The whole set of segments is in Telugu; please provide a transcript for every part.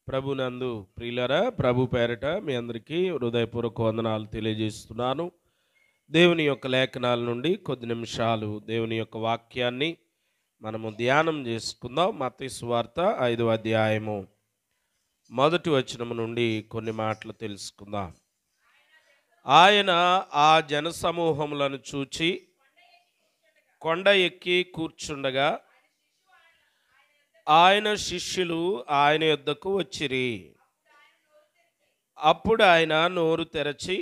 ప్రభునందు ప్రియులరా, ప్రభు పేరట మీ అందరికీ హృదయపూర్వక వందనాలు తెలియజేస్తున్నాను. దేవుని యొక్క లేఖనాల నుండి కొద్ది నిమిషాలు దేవుని యొక్క వాక్యాన్ని మనము ధ్యానం చేసుకుందాం. మత్తయి సువార్త 5వ అధ్యాయము 1వ వచనం నుండి కొన్ని మాటలు తెలుసుకుందాం. ఆయన ఆ జనసమూహములను చూచి కొండ ఎక్కి కూర్చుండగా ఆయన శిష్యులు ఆయన యొద్దకు వచ్చిరి. అప్పుడు ఆయన నోరు తెరచి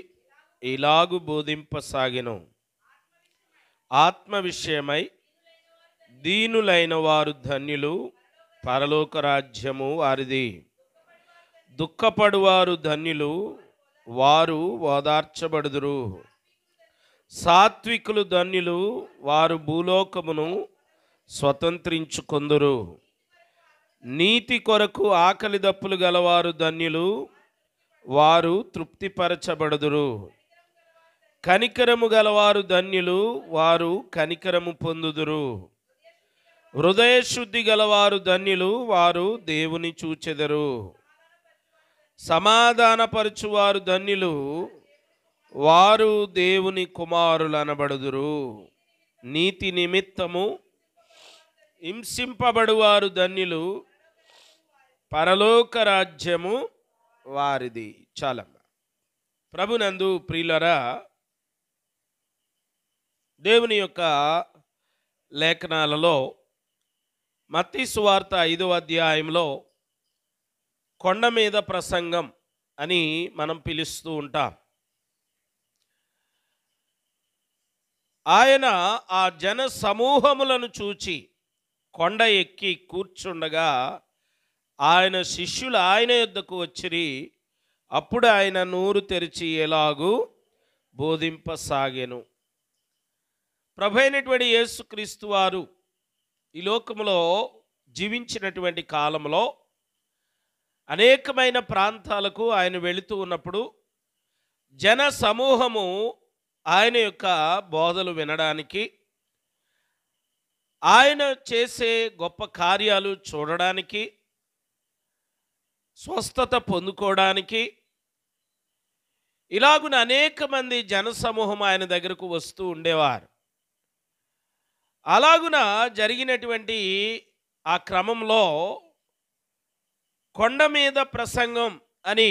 ఇలాగు బోధింపసాగెను. ఆత్మ విషయమై దీనులైన వారు ధన్యులు, పరలోక రాజ్యము వారిది. దుఃఖపడువారు ధన్యులు, వారు ఓదార్చబడుదురు. సాత్వికులు ధన్యులు, వారు భూలోకమును స్వతంత్రించుకొందురు. నీతి కొరకు ఆకలి దప్పులు గలవారు ధన్యులు, వారు తృప్తిపరచబడుదురు. కనికరము గలవారు ధన్యులు, వారు కనికరము పొందుదురు. హృదయ శుద్ధి గలవారు ధన్యులు, వారు దేవుని చూచెదరు. సమాధానపరచువారు ధన్యులు, వారు దేవుని కుమారులు అనబడుదురు. నీతి నిమిత్తము హింసింపబడువారు ధన్యులు, పరలోక రాజ్యము వారిది. చాలమ్మ. ప్రభునందు ప్రియులరా, దేవుని యొక్క లేఖనాలలో మత్తయి సువార్త 5వ అధ్యాయంలో కొండ మీద ప్రసంగం అని మనం పిలుస్తూ ఉంటాం. ఆయన ఆ జన సమూహములను చూచి కొండ ఎక్కి కూర్చుండగా ఆయన శిష్యులు ఆయన యొద్దకు వచ్చిరి. అప్పుడు ఆయన నోరు తెరిచి ఎలాగూ బోధింపసాగెను. ప్రభు అయినటువంటి యేసుక్రీస్తు వారు ఈ లోకములో జీవించినటువంటి కాలంలో అనేకమైన ప్రాంతాలకు ఆయన వెళుతూ ఉన్నప్పుడు జన సమూహము ఆయన యొక్క బోధలు వినడానికి, ఆయన చేసే గొప్ప కార్యాలు చూడడానికి, స్వస్థత పొందుకోవడానికి ఇలాగున అనేక మంది జనసమూహం ఆయన దగ్గరకు వస్తూ ఉండేవారు. అలాగున జరిగినటువంటి ఆ క్రమంలో కొండ మీద ప్రసంగం అని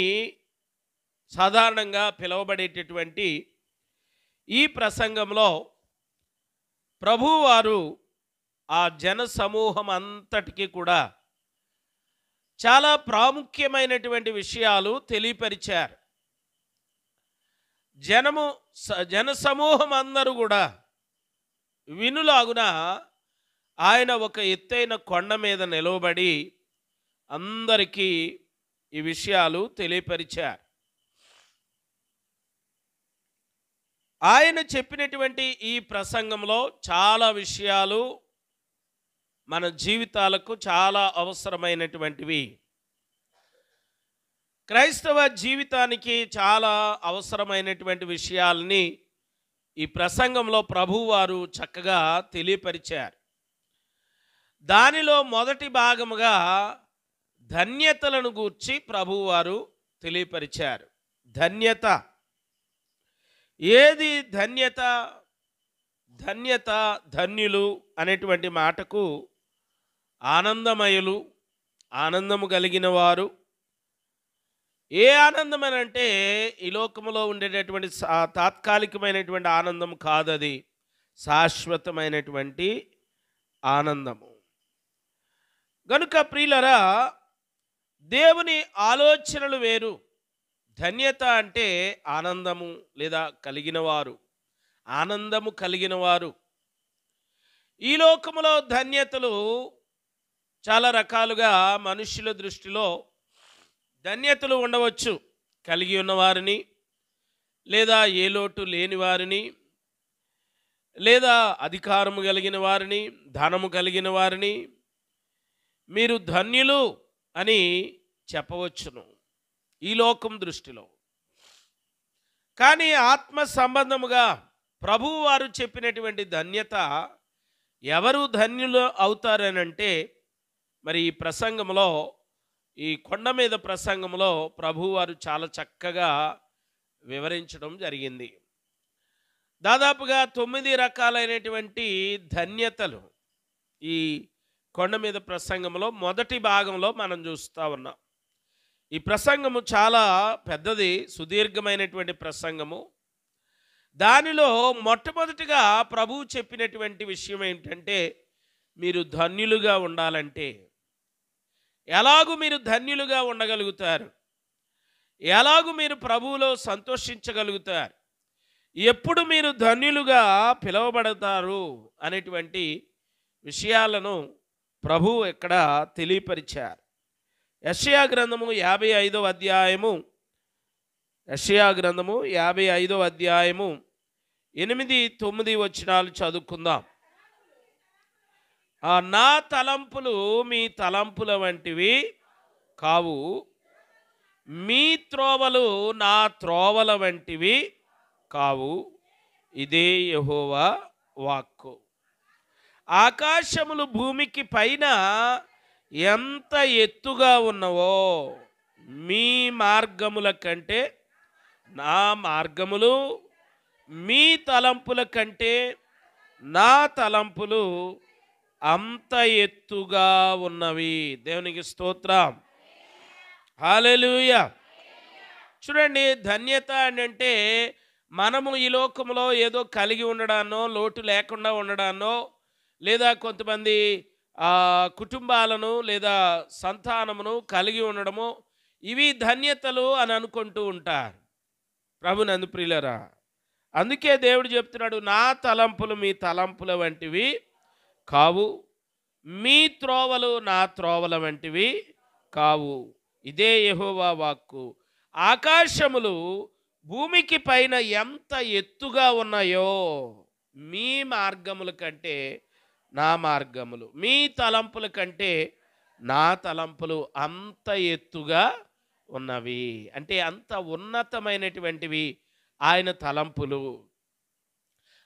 సాధారణంగా పిలువబడేటటువంటి ఈ ప్రసంగంలో ప్రభువారు ఆ జన సమూహం అంతటికీ కూడా చాలా ప్రాముఖ్యమైనటువంటి విషయాలు తెలియపరిచారు. జన సమూహం అందరూ కూడా వినులాగున ఆయన ఒక ఎత్తైన కొండ మీద నిలవబడి అందరికీ ఈ విషయాలు తెలియపరిచారు. ఆయన చెప్పినటువంటి ఈ ప్రసంగంలో చాలా విషయాలు మన జీవితాలకు చాలా అవసరమైనటువంటివి. క్రైస్తవ జీవితానికి చాలా అవసరమైనటువంటి విషయాల్ని ఈ ప్రసంగంలో ప్రభువారు చక్కగా తెలియపరిచారు. దానిలో మొదటి భాగముగా ధన్యతలను గూర్చి ప్రభువారు తెలియపరిచారు. ధన్యత. ఏది ధన్యత? ధన్యత, ధన్యులు అనేటువంటి మాటకు ఆనందమయులు, ఆనందము కలిగిన వారు. ఏ ఆనందం అని అంటే ఈ లోకంలో ఉండేటటువంటి తాత్కాలికమైనటువంటి ఆనందం కాదు, అది శాశ్వతమైనటువంటి ఆనందము. గనుక ప్రియులరా, దేవుని ఆలోచనలు వేరు. ధన్యత అంటే ఆనందము లేదా కలిగినవారు, ఆనందము కలిగినవారు. ఈ లోకములో ధన్యతలు చాలా రకాలుగా మనుషుల దృష్టిలో ధన్యతలు ఉండవచ్చు. కలిగి ఉన్నవారిని, లేదా ఏ లోటు లేని వారిని, లేదా అధికారము కలిగిన వారిని, ధనము కలిగిన వారిని మీరు ధన్యులు అని చెప్పవచ్చును ఈ లోకం దృష్టిలో. కానీ ఆత్మ సంబంధముగా ప్రభువు వారు చెప్పినటువంటి ధన్యత ఎవరు ధన్యులు అవుతారనంటే మరి ఈ ప్రసంగంలో ఈ కొండ మీద ప్రసంగంలో ప్రభువారు చాలా చక్కగా వివరించడం జరిగింది. దాదాపుగా 9 రకాలైనటువంటి ధన్యతలు ఈ కొండ మీద ప్రసంగంలో మొదటి భాగంలో మనం చూస్తూ ఉన్నాం. ఈ ప్రసంగము చాలా పెద్దది, సుదీర్ఘమైనటువంటి ప్రసంగము. దానిలో మొట్టమొదటిగా ప్రభువు చెప్పినటువంటి విషయం ఏంటంటే, మీరు ధన్యులుగా ఉండాలంటే ఎలాగూ మీరు ధన్యులుగా ఉండగలుగుతారు, ఎలాగూ మీరు ప్రభువులో సంతోషించగలుగుతారు, ఎప్పుడు మీరు ధన్యులుగా పిలువబడతారు అనేటువంటి విషయాలను ప్రభువు ఇక్కడ తెలియపరిచారు. యెషయా గ్రంథము 55వ అధ్యాయము, యెషయా గ్రంథము 55వ అధ్యాయము 8, 9 వచనాలు చదువుకుందాం. నా తలంపులు మీ తలంపుల వంటివి కావు, మీ త్రోవలు నా త్రోవల వంటివి కావు, ఇదే యెహోవా వాక్కు. ఆకాశములు భూమికి పైన ఎంత ఎత్తుగా ఉన్నవో మీ మార్గముల కంటే నా మార్గములు, మీ తలంపుల కంటే నా తలంపులు అంత ఎత్తుగా ఉన్నవి. దేవునికి స్తోత్రం, హల్లెలూయా. చూడండి, ధన్యత అంటే మనము ఈ లోకంలో ఏదో కలిగి ఉండడానో, లోటు లేకుండా ఉండడానో, లేదా కొంతమంది కుటుంబాలను లేదా సంతానమును కలిగి ఉండడము, ఇవి ధన్యతలు అని అనుకుంటూ ఉంటారు. ప్రభునందు ప్రియులారా, అందుకే దేవుడు చెప్తున్నాడు, నా తలంపులు మీ తలంపుల వంటివి కావు, మీ త్రోవలు నా త్రోవల వంటివి కావు, ఇదే యెహోవా వాక్కు. ఆకాశములు భూమికి పైన ఎంత ఎత్తుగా ఉన్నాయో మీ మార్గముల కంటే నా మార్గములు, మీ తలంపుల కంటే నా తలంపులు అంత ఎత్తుగా ఉన్నవి. అంటే అంత ఉన్నతమైనటువంటివి ఆయన తలంపులు,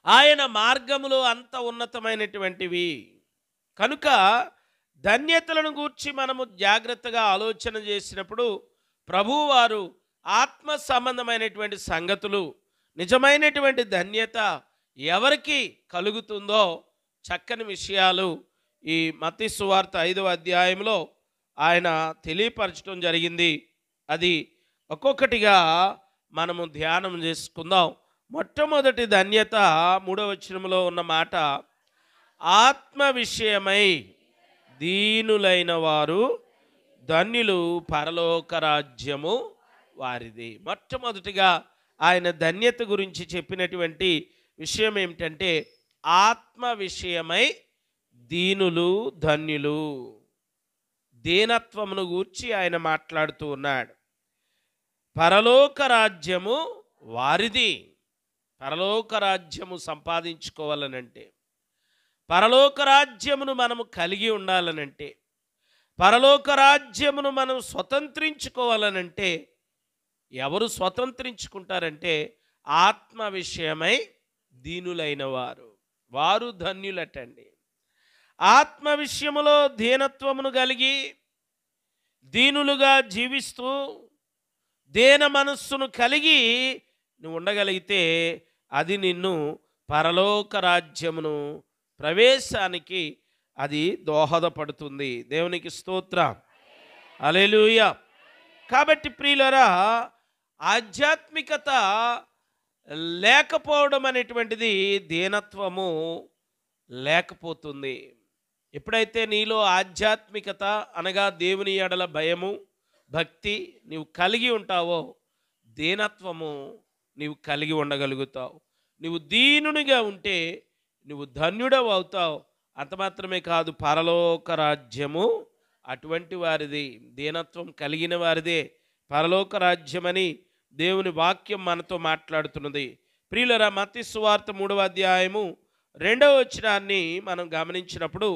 ఆయన మార్గములు అంత ఉన్నతమైనటువంటివి. కనుక ధన్యతలను గూర్చి మనము జాగ్రత్తగా ఆలోచన చేసినప్పుడు ప్రభువారు ఆత్మ సంబంధమైనటువంటి సంగతులు, నిజమైనటువంటి ధన్యత ఎవరికి కలుగుతుందో చక్కని విషయాలు ఈ మత్తయి సువార్త 5వ అధ్యాయంలో ఆయన తెలియపరచడం జరిగింది. అది ఒక్కొక్కటిగా మనము ధ్యానం చేసుకుందాం. మొట్టమొదటి ధన్యత 3వ వచనంలో ఉన్న మాట, ఆత్మ విషయమై దీనులైన వారు ధన్యులు, పరలోక రాజ్యము వారిది. మొట్టమొదటిగా ఆయన ధన్యత గురించి చెప్పినటువంటి విషయం ఏమిటంటే, ఆత్మ విషయమై దీనులు ధన్యులు. దీనత్వమును గూర్చి ఆయన మాట్లాడుతూ ఉన్నాడు. పరలోక రాజ్యము వారిది. పరలోక రాజ్యము సంపాదించుకోవాలనంటే, పరలోక రాజ్యమును మనము కలిగి ఉండాలనంటే, పరలోక రాజ్యమును మనం స్వతంత్రించుకోవాలనంటే ఎవరు స్వతంత్రించుకుంటారంటే, ఆత్మ విషయమై దీనులైన వారు, వారు ధన్యులటండి. ఆత్మ విషయములో దీనత్వమును కలిగి దీనులుగా జీవిస్తూ దీన మనస్సును కలిగి నువ్వు ఉండగలిగితే అది నిన్ను పరలోక రాజ్యమును ప్రవేశానికి అది దోహదపడుతుంది. దేవునికి స్తోత్రం, హల్లెలూయా. కాబట్టి ప్రియులారా, ఆధ్యాత్మికత లేకపోవడం అనేటువంటిది దీనత్వము లేకపోతుంది. ఎప్పుడైతే నీలో ఆధ్యాత్మికత అనగా దేవుని ఎడల భయము, భక్తి నీవు కలిగి ఉంటావో, దీనత్వము నీవు కలిగి ఉండగలుగుతావు. నువ్వు దీనునిగా ఉంటే నువ్వు ధన్యుడవు అవుతావు. అంత మాత్రమే కాదు, పరలోక రాజ్యము అటువంటి వారిది, దీనత్వం కలిగిన వారిదే పరలోక రాజ్యమని దేవుని వాక్యం మనతో మాట్లాడుతున్నది. ప్రియులరా, మత్తయి సువార్త 3వ అధ్యాయము 2వ వచనాన్ని మనం గమనించినప్పుడు,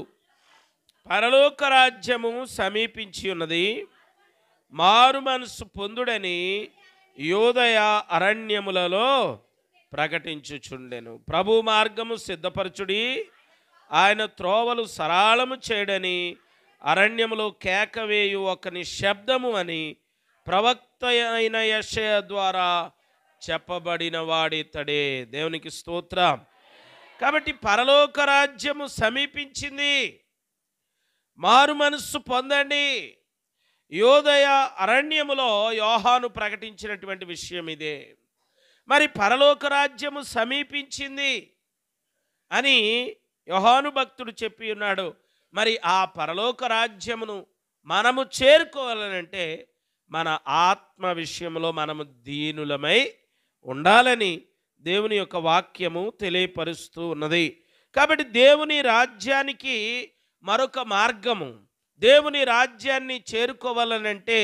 పరలోక రాజ్యము సమీపించి ఉన్నది, మారు మనసు పొందుడని యోదయ అరణ్యములలో ప్రకటించుచుండెను. ప్రభు మార్గము సిద్ధపరచుడి, ఆయన త్రోవలు సరళము చేయడని అరణ్యములో కేకవేయు ఒకని శబ్దము అని ప్రవక్త అయిన యెషయా ద్వారా చెప్పబడిన వాడితడే. దేవునికి స్తోత్రం. కాబట్టి పరలోక రాజ్యము సమీపించింది, మారు మనస్సు పొందండి. యోదయ అరణ్యములో యోహాను ప్రకటించినటువంటి విషయం ఇదే. మరి పరలోక రాజ్యము సమీపించింది అని యోహాను భక్తుడు చెప్పి ఉన్నాడు. మరి ఆ పరలోక రాజ్యమును మనము చేరుకోవాలనంటే మన ఆత్మ విషయంలో మనము దీనులమై ఉండాలని దేవుని యొక్క వాక్యము తెలియపరుస్తూ ఉన్నది. కాబట్టి దేవుని రాజ్యానికి మరొక మార్గము, దేవుని రాజ్యాన్ని చేరుకోవాలనంటే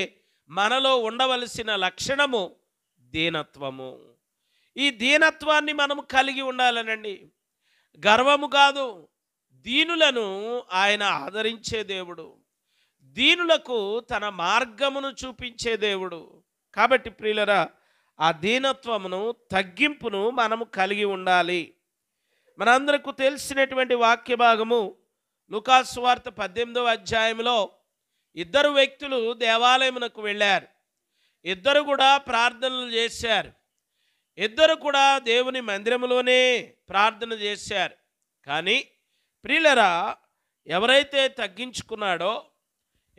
మనలో ఉండవలసిన లక్షణము దీనత్వము. ఈ దీనత్వాన్ని మనము కలిగి ఉండాలనండి. గర్వము కాదు, దీనులను ఆయన ఆదరించే దేవుడు, దీనులకు తన మార్గమును చూపించే దేవుడు. కాబట్టి ప్రియులరా, ఆ దీనత్వమును, తగ్గింపును మనము కలిగి ఉండాలి. మనందరికీ తెలిసినటువంటి వాక్య భాగము లూకాసు సువార్త 18వ అధ్యాయంలో ఇద్దరు వ్యక్తులు దేవాలయమునకు వెళ్ళారు. ఇద్దరు కూడా ప్రార్థనలు చేశారు. ఇద్దరు కూడా దేవుని మందిరములోనే ప్రార్థన చేశారు. కానీ ప్రియులరా, ఎవరైతే తగ్గించుకున్నాడో,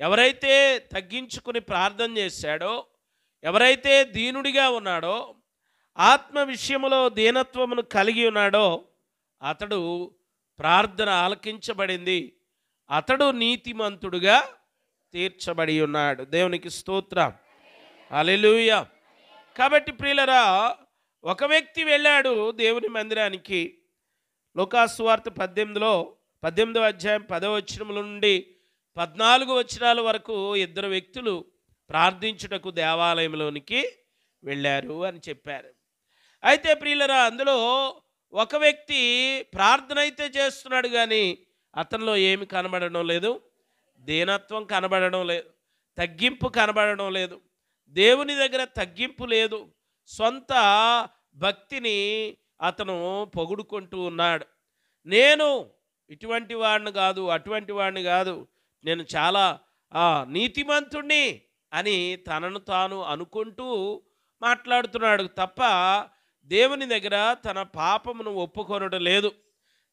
ఎవరైతే తగ్గించుకుని ప్రార్థన చేశాడో, ఎవరైతే దీనుడిగా ఉన్నాడో, ఆత్మ విషయములో దీనత్వమును కలిగి ఉన్నాడో, అతడు ప్రార్థన ఆలకించబడింది, అతడు నీతిమంతుడుగా తీర్చబడి ఉన్నాడు. దేవునికి స్తోత్రం, హల్లెలూయా. కాబట్టి ప్రియులరా, ఒక వ్యక్తి వెళ్ళాడు దేవుని మందిరానికి. లూకాసు సువార్త 18వ అధ్యాయం 10వ వచనం నుండి 14 వచనాల వరకు ఇద్దరు వ్యక్తులు ప్రార్థించుటకు దేవాలయంలోనికి వెళ్ళారు అని చెప్పారు. అయితే ప్రియులరా, అందులో ఒక వ్యక్తి ప్రార్థన అయితే చేస్తున్నాడు, కానీ అతనిలో ఏమి కనబడడం లేదు. దీనత్వం కనబడడం లేదు, తగ్గింపు కనబడడం లేదు, దేవుని దగ్గర తగ్గింపు లేదు. సొంత భక్తిని అతను పొగుడుకుంటూ ఉన్నాడు. నేను ఇటువంటి వాడిని కాదు, అటువంటి వాడిని కాదు, నేను చాలా నీతిమంతుణ్ణి అని తనను తాను అనుకుంటూ మాట్లాడుతున్నాడు తప్ప దేవుని దగ్గర తన పాపమును ఒప్పుకొనుట లేదు,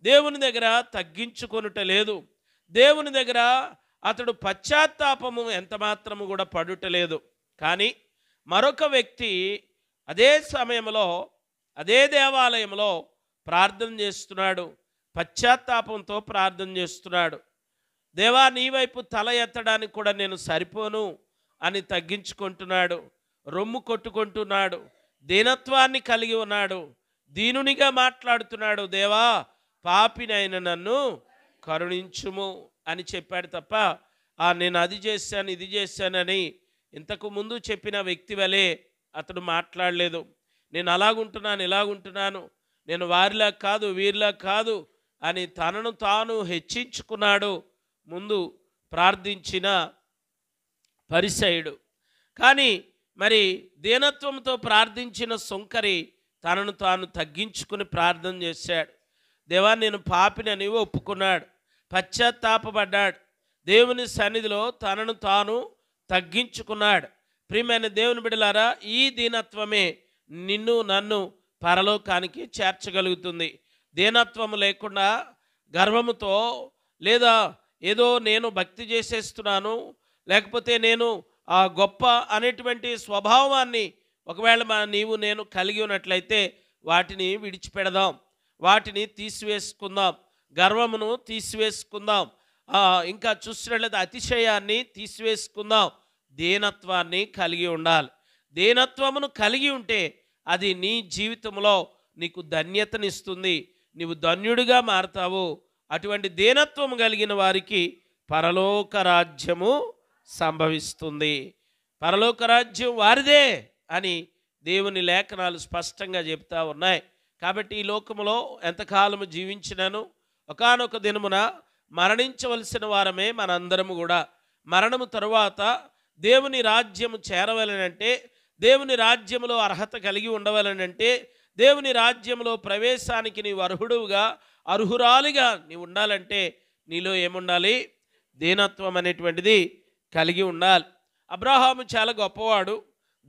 దేవుని దగ్గర తగ్గించుకొనుట లేదు, దేవుని దగ్గర అతడు పశ్చాత్తాపము ఎంత మాత్రము కూడా పడుటలేదు. కానీ మరొక వ్యక్తి అదే సమయంలో అదే దేవాలయంలో ప్రార్థన చేస్తున్నాడు, పశ్చాత్తాపంతో ప్రార్థన చేస్తున్నాడు. దేవా, నీ వైపు తల ఎత్తడానికి కూడా నేను సరిపోను అని తగ్గించుకుంటున్నాడు, రొమ్ము కొట్టుకుంటున్నాడు, దీనత్వాన్ని కలిగి ఉన్నాడు, దీనునిగా మాట్లాడుతున్నాడు. దేవా, పాపినైన నన్ను కరుణించుము అని చెప్పాడు తప్ప నేను అది చేశాను ఇది చేశానని ఇంతకు ముందు చెప్పిన వ్యక్తి వలె అతడు మాట్లాడలేదు. నేను అలాగుంటున్నాను ఇలాగుంటున్నాను, నేను వారిలా కాదు వీరిలా కాదు అని తనను తాను హెచ్చించుకున్నాడు ముందు ప్రార్థించిన పరిసయుడు. కానీ మరి దీనత్వంతో ప్రార్థించిన సుంకరి తనను తాను తగ్గించుకుని ప్రార్థన చేశాడు. దేవా, నేను పాపినని ఒప్పుకున్నాడు, పశ్చాత్తాపపడ్డాడు, దేవుని సన్నిధిలో తనను తాను తగ్గించుకున్నాడు. ప్రియమైన దేవుని బిడ్డలారా, ఈ దీనత్వమే నిన్ను నన్ను పరలోకానికి చేర్చగలుగుతుంది. దీనత్వము లేకుండా గర్వముతో లేదా ఏదో నేను భక్తి చేసేస్తున్నాను, లేకపోతే నేను గొప్ప అనేటువంటి స్వభావాన్ని ఒకవేళ నీవు నేను కలిగి ఉన్నట్లయితే వాటిని విడిచిపెడదాం, వాటిని తీసివేసుకుందాం, గర్వమును తీసివేసుకుందాం, ఇంకా చూసినట్లయితే అతిశయాన్ని తీసివేసుకుందాం. దీనత్వాన్ని కలిగి ఉండాలి. దీనత్వమును కలిగి ఉంటే అది నీ జీవితంలో నీకు ధన్యతనిస్తుంది, నీవు ధన్యుడిగా మారతావు. అటువంటి దీనత్వం కలిగిన వారికి పరలోక రాజ్యము సంభవిస్తుంది. పరలోక రాజ్యం వారిదే అని దేవుని లేఖనాలు స్పష్టంగా చెప్తా ఉన్నాయి. కాబట్టి ఈ లోకములో ఎంతకాలము జీవించినను ఒకానొక దినమున మరణించవలసిన వారమే మనందరము కూడా. మరణము తరువాత దేవుని రాజ్యము చేరవలనంటే, దేవుని రాజ్యములో అర్హత కలిగి ఉండవలనంటే, దేవుని రాజ్యములో ప్రవేశానికి నీవు అర్హుడుగా అర్హురాలిగా నీవు ఉండాలంటే నీలో ఏముండాలి? దీనత్వం అనేటువంటిది కలిగి ఉండాలి. అబ్రహాము చాలా గొప్పవాడు,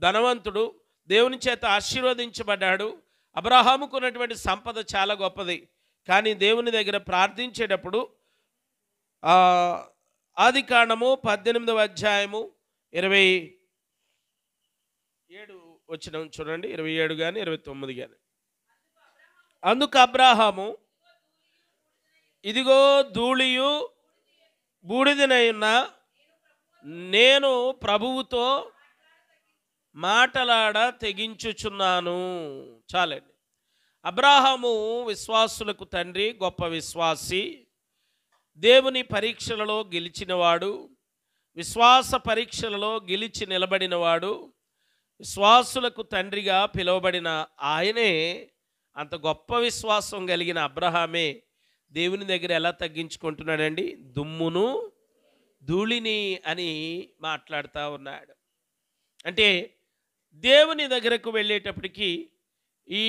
ధనవంతుడు, దేవుని చేత ఆశీర్వదించబడ్డాడు. అబ్రహాముకు ఉన్నటువంటి సంపద చాలా గొప్పది. కానీ దేవుని దగ్గర ప్రార్థించేటప్పుడు ఆదికాండము 18వ అధ్యాయము 27 వచనం చూడండి, 27 కానీ 29 కానీ. అందుకు అబ్రహాము, ఇదిగో ధూళియు బూడిదనైన నేను ప్రభువుతో మాటలాడ తెగించుచున్నాను. చాలండి. అబ్రహాము విశ్వాసులకు తండ్రి, గొప్ప విశ్వాసి, దేవుని పరీక్షలలో గెలిచినవాడు, విశ్వాస పరీక్షలలో గెలిచి నిలబడినవాడు, విశ్వాసులకు తండ్రిగా పిలువబడిన ఆయనే. అంత గొప్ప విశ్వాసం కలిగిన అబ్రహామే దేవుని దగ్గర ఎలా తగ్గించుకుంటున్నాడండి? దుమ్మును ధూళిని అని మాట్లాడుతూ ఉన్నాడు. అంటే దేవుని దగ్గరకు వెళ్ళేటప్పటికీ ఈ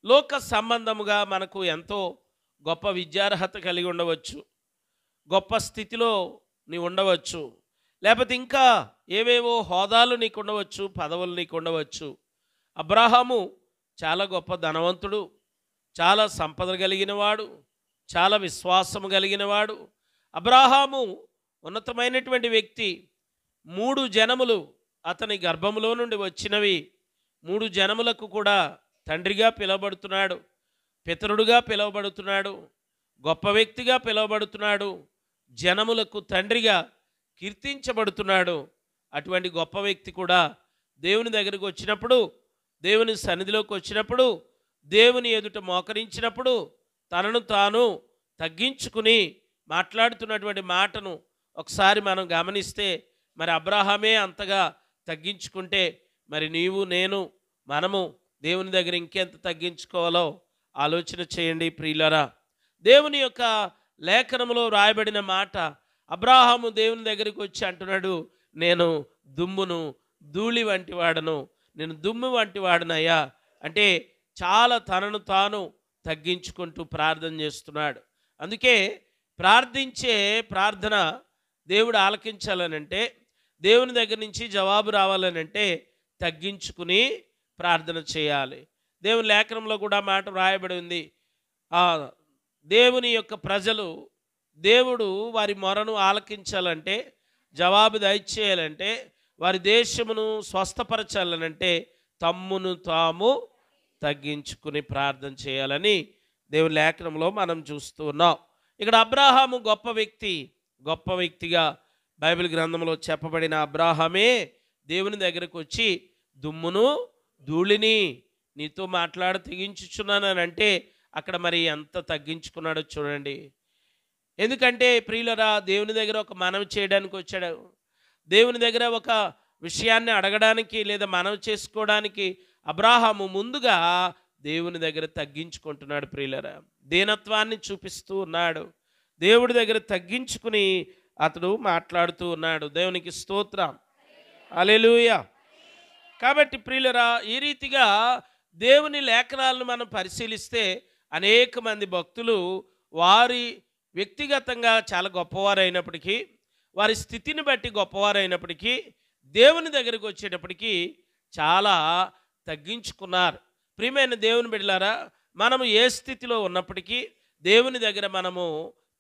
లోక సంబంధముగా మనకు ఎంతో గొప్ప విద్యార్హత కలిగి ఉండవచ్చు, గొప్ప స్థితిలో నీవు ఉండవచ్చు, లేకపోతే ఇంకా ఏవేవో హోదాలు నీకు ఉండవచ్చు, పదవులు నీకు ఉండవచ్చు. అబ్రహాము చాలా గొప్ప ధనవంతుడు, చాలా సంపద కలిగినవాడు, చాలా విశ్వాసము కలిగినవాడు. అబ్రహాము ఉన్నతమైనటువంటి వ్యక్తి. 3 జనములు అతని గర్భములో నుండి వచ్చినవి. 3 జనములకు కూడా తండ్రిగా పిలువబడుతున్నాడు, పితరుడుగా పిలువబడుతున్నాడు, గొప్ప వ్యక్తిగా పిలువబడుతున్నాడు, జనములకు తండ్రిగా కీర్తించబడుతున్నాడు. అటువంటి గొప్ప వ్యక్తి కూడా దేవుని దగ్గరికి వచ్చినప్పుడు, దేవుని సన్నిధిలోకి వచ్చినప్పుడు, దేవుని ఎదుట మోకరించినప్పుడు తనను తాను తగ్గించుకుని మాట్లాడుతున్నటువంటి మాటను ఒకసారి మనం గమనిస్తే, మరి అబ్రహామే అంతగా తగ్గించుకుంటే మరి నీవు, నేను, మనము దేవుని దగ్గర ఇంకెంత తగ్గించుకోవాలో ఆలోచన చేయండి ప్రియులారా. దేవుని యొక్క లేఖనములో రాయబడిన మాట, అబ్రహాము దేవుని దగ్గరికి వచ్చి అంటున్నాడు, నేను దుమ్మును ధూళి వంటి వాడను, నేను దుమ్ము వంటి వాడనయ్యా. అంటే చాలా తనను తాను తగ్గించుకుంటూ ప్రార్థన చేస్తున్నాడు. అందుకే ప్రార్థించే ప్రార్థన దేవుడు ఆలకించాలనంటే, దేవుని దగ్గర నుంచి జవాబు రావాలనంటే తగ్గించుకుని ప్రార్థన చేయాలి. దేవుని లేఖనంలో కూడా మాట వ్రాయబడి ఉంది, దేవుని యొక్క ప్రజలు, దేవుడు వారి మొరను ఆలకించాలంటే, జవాబు దయచేయాలంటే, వారి దేశమును స్వస్థపరచాలనంటే తమ్మును తాము తగ్గించుకుని ప్రార్థన చేయాలని దేవుని లేఖనంలో మనం చూస్తూ ఉన్నాం. ఇక్కడ అబ్రహాము గొప్ప వ్యక్తి, గొప్ప వ్యక్తిగా బైబిల్ గ్రంథంలో చెప్పబడిన అబ్రహామే దేవుని దగ్గరకు వచ్చి దుమ్మును ధూళిని నీతో మాట్లాడ తెగించుచున్నానని అంటే అక్కడ మరి ఎంత తగ్గించుకున్నాడో చూడండి. ఎందుకంటే ప్రియులరా, దేవుని దగ్గర ఒక మనవి చేయడానికి వచ్చాడు, దేవుని దగ్గర ఒక విషయాన్ని అడగడానికి లేదా మనవి చేసుకోవడానికి అబ్రహాము ముందుగా దేవుని దగ్గర తగ్గించుకుంటున్నాడు. ప్రియులరా, దీనత్వాన్ని చూపిస్తూ ఉన్నాడు, దేవుడి దగ్గర తగ్గించుకుని అతడు మాట్లాడుతూ ఉన్నాడు. దేవునికి స్తోత్రం, హల్లెలూయా. కాబట్టి ప్రియులరా, ఈ రీతిగా దేవుని లేఖనాలను మనం పరిశీలిస్తే అనేక మంది భక్తులు వారి వ్యక్తిగతంగా చాలా గొప్పవారైనప్పటికీ, వారి స్థితిని బట్టి గొప్పవారైనప్పటికీ, దేవుని దగ్గరికి వచ్చేటప్పటికీ చాలా తగ్గించుకున్నారు. ప్రియమైన దేవుని బిడ్డలారా, మనము ఏ స్థితిలో ఉన్నప్పటికీ దేవుని దగ్గర మనము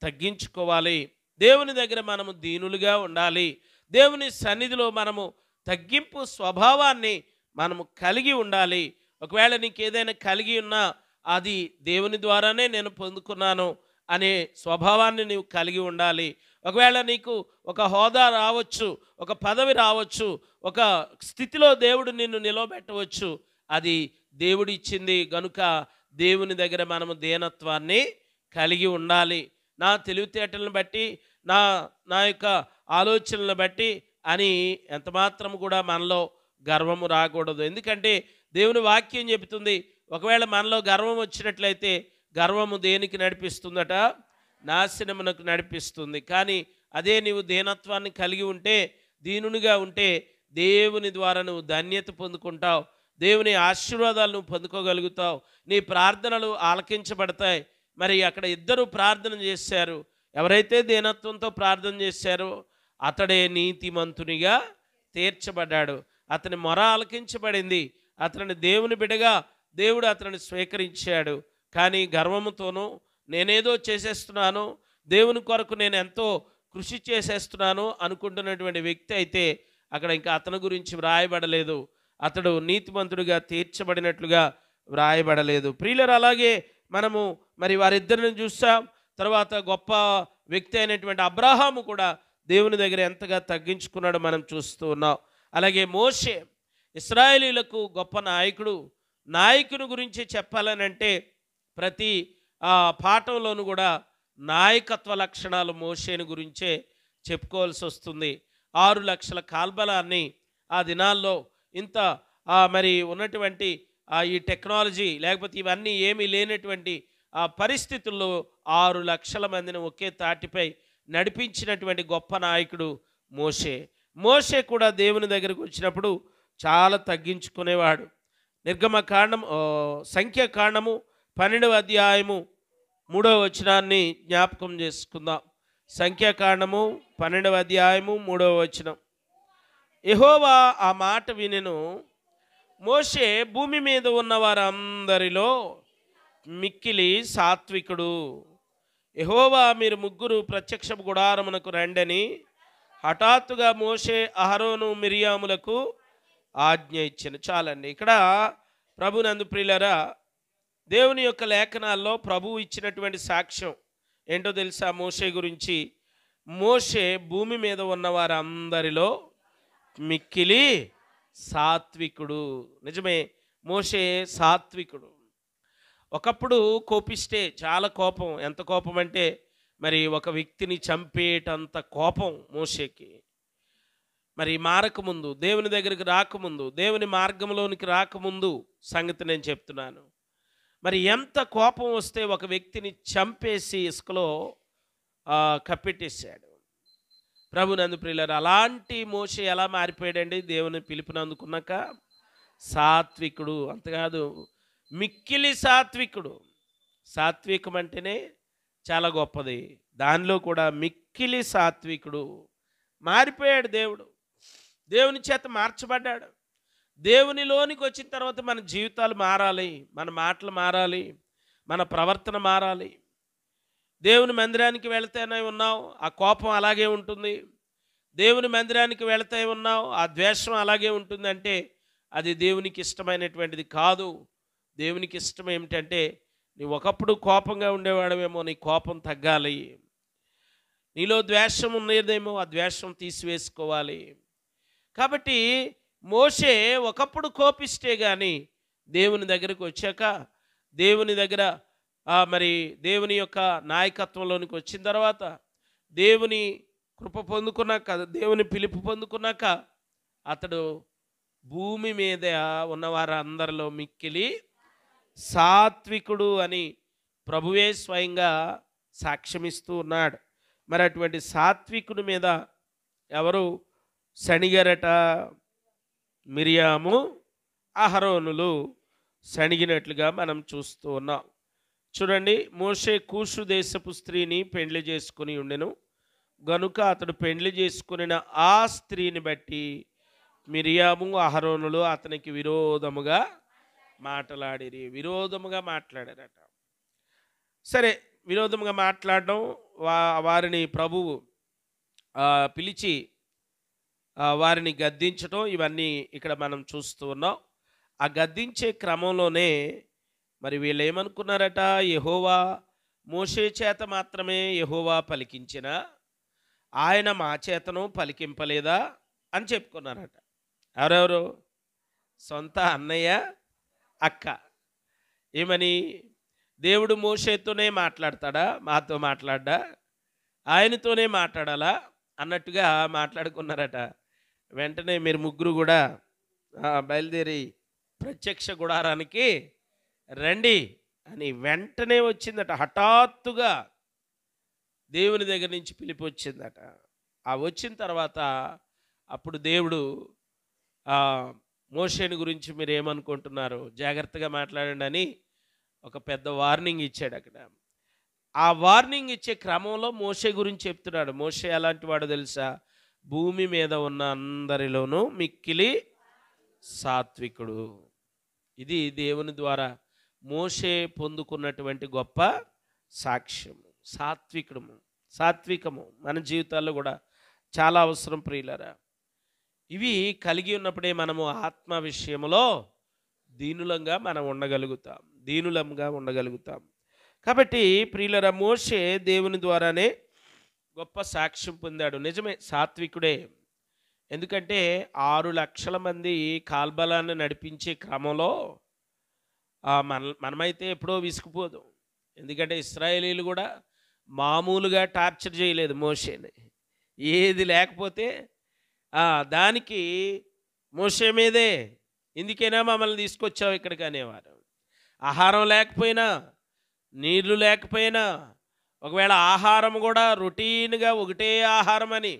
తగ్గించుకోవాలి, దేవుని దగ్గర మనము దీనులుగా ఉండాలి, దేవుని సన్నిధిలో మనము తగ్గింపు స్వభావాన్ని మనము కలిగి ఉండాలి. ఒకవేళ నీకు ఏదైనా కలిగి ఉన్నా అది దేవుని ద్వారానే నేను పొందుకున్నాను అనే స్వభావాన్ని నీవు కలిగి ఉండాలి. ఒకవేళ నీకు ఒక హోదా రావచ్చు, ఒక పదవి రావచ్చు, ఒక స్థితిలో దేవుడు నిన్ను నిలవబెట్టవచ్చు, అది దేవుడు ఇచ్చింది గనుక దేవుని దగ్గర మనము దీనత్వాన్ని కలిగి ఉండాలి. నా తెలివితేటలను బట్టి, నా యొక్క ఆలోచనలను బట్టి అని ఎంతమాత్రం కూడా మనలో గర్వము రాకూడదు. ఎందుకంటే దేవుని వాక్యం చెబుతుంది, ఒకవేళ మనలో గర్వం వచ్చినట్లయితే గర్వము దేనికి నడిపిస్తుందట? నాశనమునకు నడిపిస్తుంది. కానీ అదే నీవు దీనత్వాన్ని కలిగి ఉంటే, దీనునిగా ఉంటే దేవుని ద్వారా నువ్వు ధన్యత పొందుకుంటావు, దేవుని ఆశీర్వాదాలు నువ్వు పొందుకోగలుగుతావు, నీ ప్రార్థనలు ఆలకించబడతాయి. మరి అక్కడ ఇద్దరు ప్రార్థన చేశారు, ఎవరైతే దీనత్వంతో ప్రార్థన చేశారో అతడే నీతిమంతునిగా తీర్చబడ్డాడు. అతని మొర ఆలకించబడింది. అతని దేవుని బిడ్డగా దేవుడు అతనిని స్వీకరించాడు. కానీ గర్వముతోనూ నేనేదో చేసేస్తున్నాను, దేవుని కొరకు నేను ఎంతో కృషి చేసేస్తున్నాను అనుకుంటున్నటువంటి వ్యక్తి అయితే అక్కడ ఇంకా అతని గురించి వ్రాయబడలేదు. అతడు నీతిమంతుడిగా తీర్చబడినట్లుగా వ్రాయబడలేదు. ప్రియులారా, అలాగే మనము మరి వారిద్దరిని చూస్తాం. తర్వాత గొప్ప వ్యక్తి అయినటువంటి అబ్రహాము కూడా దేవుని దగ్గర ఎంతగా తగ్గించుకున్నాడో మనం చూస్తూ ఉన్నాం. అలాగే మోషే ఇశ్రాయేలీయులకు గొప్ప నాయకుడు. నాయకుని గురించి చెప్పాలనంటే ప్రతి పాఠంలోనూ కూడా నాయకత్వ లక్షణాలు మోషేని గురించే చెప్పుకోవాల్సి వస్తుంది. 6 లక్షల కాల్బలాన్ని ఆ దినాల్లో ఇంత మరి ఉన్నటువంటి ఈ టెక్నాలజీ లేకపోతే ఇవన్నీ ఏమీ లేనటువంటి ఆ పరిస్థితుల్లో 6 లక్షల మందిని ఒకే తాటిపై నడిపించినటువంటి గొప్ప నాయకుడు మోషే. మోషే కూడా దేవుని దగ్గరకు వచ్చినప్పుడు చాలా తగ్గించుకునేవాడు. సంఖ్యాకాండము 12వ అధ్యాయము 3వ వచనాన్ని జ్ఞాపకం చేసుకుందాం. సంఖ్యాకాండము 12వ అధ్యాయము 3వ వచనం. యెహోవా ఆ మాట వినెను, మోషే భూమి మీద ఉన్న వారందరిలో మిక్కిలి సాత్వికుడు. యెహోవా మీరు ముగ్గురు ప్రత్యక్ష గుడారమునకు రండని హఠాత్తుగా మోషే అహరోను మిరియాములకు ఆజ్ఞ ఇచ్చెను. చాలండి. ఇక్కడ ప్రభునందు ప్రియులారా, దేవుని యొక్క లేఖనాల్లో ప్రభువు ఇచ్చినటువంటి సాక్ష్యం ఏంటో తెలుసా? మోషే గురించి. మోషే భూమి మీద ఉన్న వారందరిలో మిక్కిలి సాత్వికుడు. నిజమే, మోషే సాత్వికుడు. ఒకప్పుడు కోపిష్టే, చాలా కోపం. ఎంత కోపం అంటే మరి ఒక వ్యక్తిని చంపేటంత కోపం మోషేకి. మరి మారకముందు, దేవుని దగ్గరికి రాకముందు, దేవుని మార్గంలోనికి రాకముందు సంగతి నేను చెప్తున్నాను. మరి ఎంత కోపం వస్తే ఒక వ్యక్తిని చంపేసి ఇసుకలో కప్పెట్టేశాడు. ప్రభునందు ప్రియులారా, అలాంటి మోషే ఎలా మారిపోయాడండి దేవుని పిలుపునందుకున్నాక? సాత్వికుడు. అంతకాదు, మిక్కిలి సాత్వికుడు. సాత్వికం అంటేనే చాలా గొప్పది. దానిలో కూడా మిక్కిలి సాత్వికుడు. మారిపోయాడు దేవుడు. దేవుని చేత మార్చబడ్డాడు. దేవునిలోనికి వచ్చిన తర్వాత మన జీవితాలు మారాలి, మన మాటలు మారాలి, మన ప్రవర్తన మారాలి. దేవుని మందిరానికి వెళితేనే ఉన్నావు, ఆ కోపం అలాగే ఉంటుంది. దేవుని మందిరానికి వెళితే ఉన్నావు, ఆ ద్వేషం అలాగే ఉంటుందంటే అది దేవునికి ఇష్టమైనటువంటిది కాదు. దేవునికి ఇష్టం ఏమిటంటే నీవు ఒకప్పుడు కోపంగా ఉండేవాడమేమో, నీ కోపం తగ్గాలి. నీలో ద్వేషం ఉన్నదేమో, ఆ ద్వేషం తీసివేసుకోవాలి. కాబట్టి మోషే ఒకప్పుడు కోపిస్తే కానీ దేవుని దగ్గరకు వచ్చాక, దేవుని దగ్గర మరి దేవుని యొక్క నాయకత్వంలోనికి వచ్చిన తర్వాత, దేవుని కృప పొందుకున్నాక, దేవుని పిలుపు పొందుకున్నాక అతడు భూమి మీద ఉన్నవారందరిలో మిక్కిలి సాత్వికుడు అని ప్రభువే స్వయంగా సాక్ష్యమిస్తూ ఉన్నాడు. మరి అటువంటి సాత్వికుడి మీద ఎవరు సణిగారట? మిరియాము అహరోనులు సణిగినట్లుగా మనం చూస్తూ ఉన్నాం. చూడండి, మోషే కూషు దేశపు స్త్రీని పెండ్లి చేసుకుని ఉండెను గనుక అతడు పెండ్లి చేసుకుని ఆ స్త్రీని బట్టి మిరియాము అహరోనులు అతనికి విరోధముగా మాట్లాడిరి. విరోధముగా మాట్లాడారట. సరే, విరోధముగా మాట్లాడడం, వారిని ప్రభువు పిలిచి వారిని గద్దించడం, ఇవన్నీ ఇక్కడ మనం చూస్తూ ఉన్నాం. ఆ గద్దించే క్రమంలోనే మరి వీళ్ళు ఏమనుకున్నారట? యెహోవా మోషే చేత మాత్రమే యెహోవా పలికించిన, ఆయన మా చేతను పలికింపలేదా అని చెప్పుకున్నారట. ఎవరెవరు? సొంత అన్నయ్య, అక్క. ఏమని? దేవుడు మోషేతోనే మాట్లాడతాడా, మాతో మాట్లాడ్డా? ఆయనతోనే మాట్లాడాలా అన్నట్టుగా మాట్లాడుకున్నారట. వెంటనే మీరు ముగ్గురు కూడా బయలుదేరి ప్రత్యక్ష గుడారానికి రండి అని వెంటనే వచ్చిందట. హఠాత్తుగా దేవుని దగ్గర నుంచి పిలిపి వచ్చిందట. ఆ వచ్చిన తర్వాత అప్పుడు దేవుడు మోషేని గురించి మీరు ఏమనుకుంటున్నారు, జాగ్రత్తగా మాట్లాడండి అని ఒక పెద్ద వార్నింగ్ ఇచ్చాడు. అక్కడ ఆ వార్నింగ్ ఇచ్చే క్రమంలో మోషే గురించి చెప్తున్నాడు. మోషే ఎలాంటి వాడు తెలుసా? భూమి మీద ఉన్న అందరిలోనూ మిక్కిలి సాత్వికుడు. ఇది దేవుని ద్వారా మోషే పొందుకున్నటువంటి గొప్ప సాక్ష్యము. సాత్వికము మన జీవితాల్లో కూడా చాలా అవసరం ప్రియులరా. ఇవి కలిగి ఉన్నప్పుడే మనము ఆత్మ విషయంలో దీనులంగా ఉండగలుగుతాం. కాబట్టి ప్రియులరా, మోషే దేవుని ద్వారానే గొప్ప సాక్ష్యం పొందాడు. నిజమే, సాత్వికుడే. ఎందుకంటే 6 లక్షల మంది కాల్బలాన్ని నడిపించే క్రమంలో మనమైతే ఎప్పుడో విసుకుపోదు. ఎందుకంటే ఇశ్రాయేలీలు కూడా మామూలుగా టార్చర్ చేయలేదు మోషేని. ఏది లేకపోతే దానికి మోషే మీదే, ఎందుకైనా మమ్మల్ని తీసుకొచ్చావు ఇక్కడికి అనేవారు. ఆహారం లేకపోయినా, నీళ్లు లేకపోయినా, ఒకవేళ ఆహారం కూడా రొటీన్గా ఒకటే ఆహారం అని,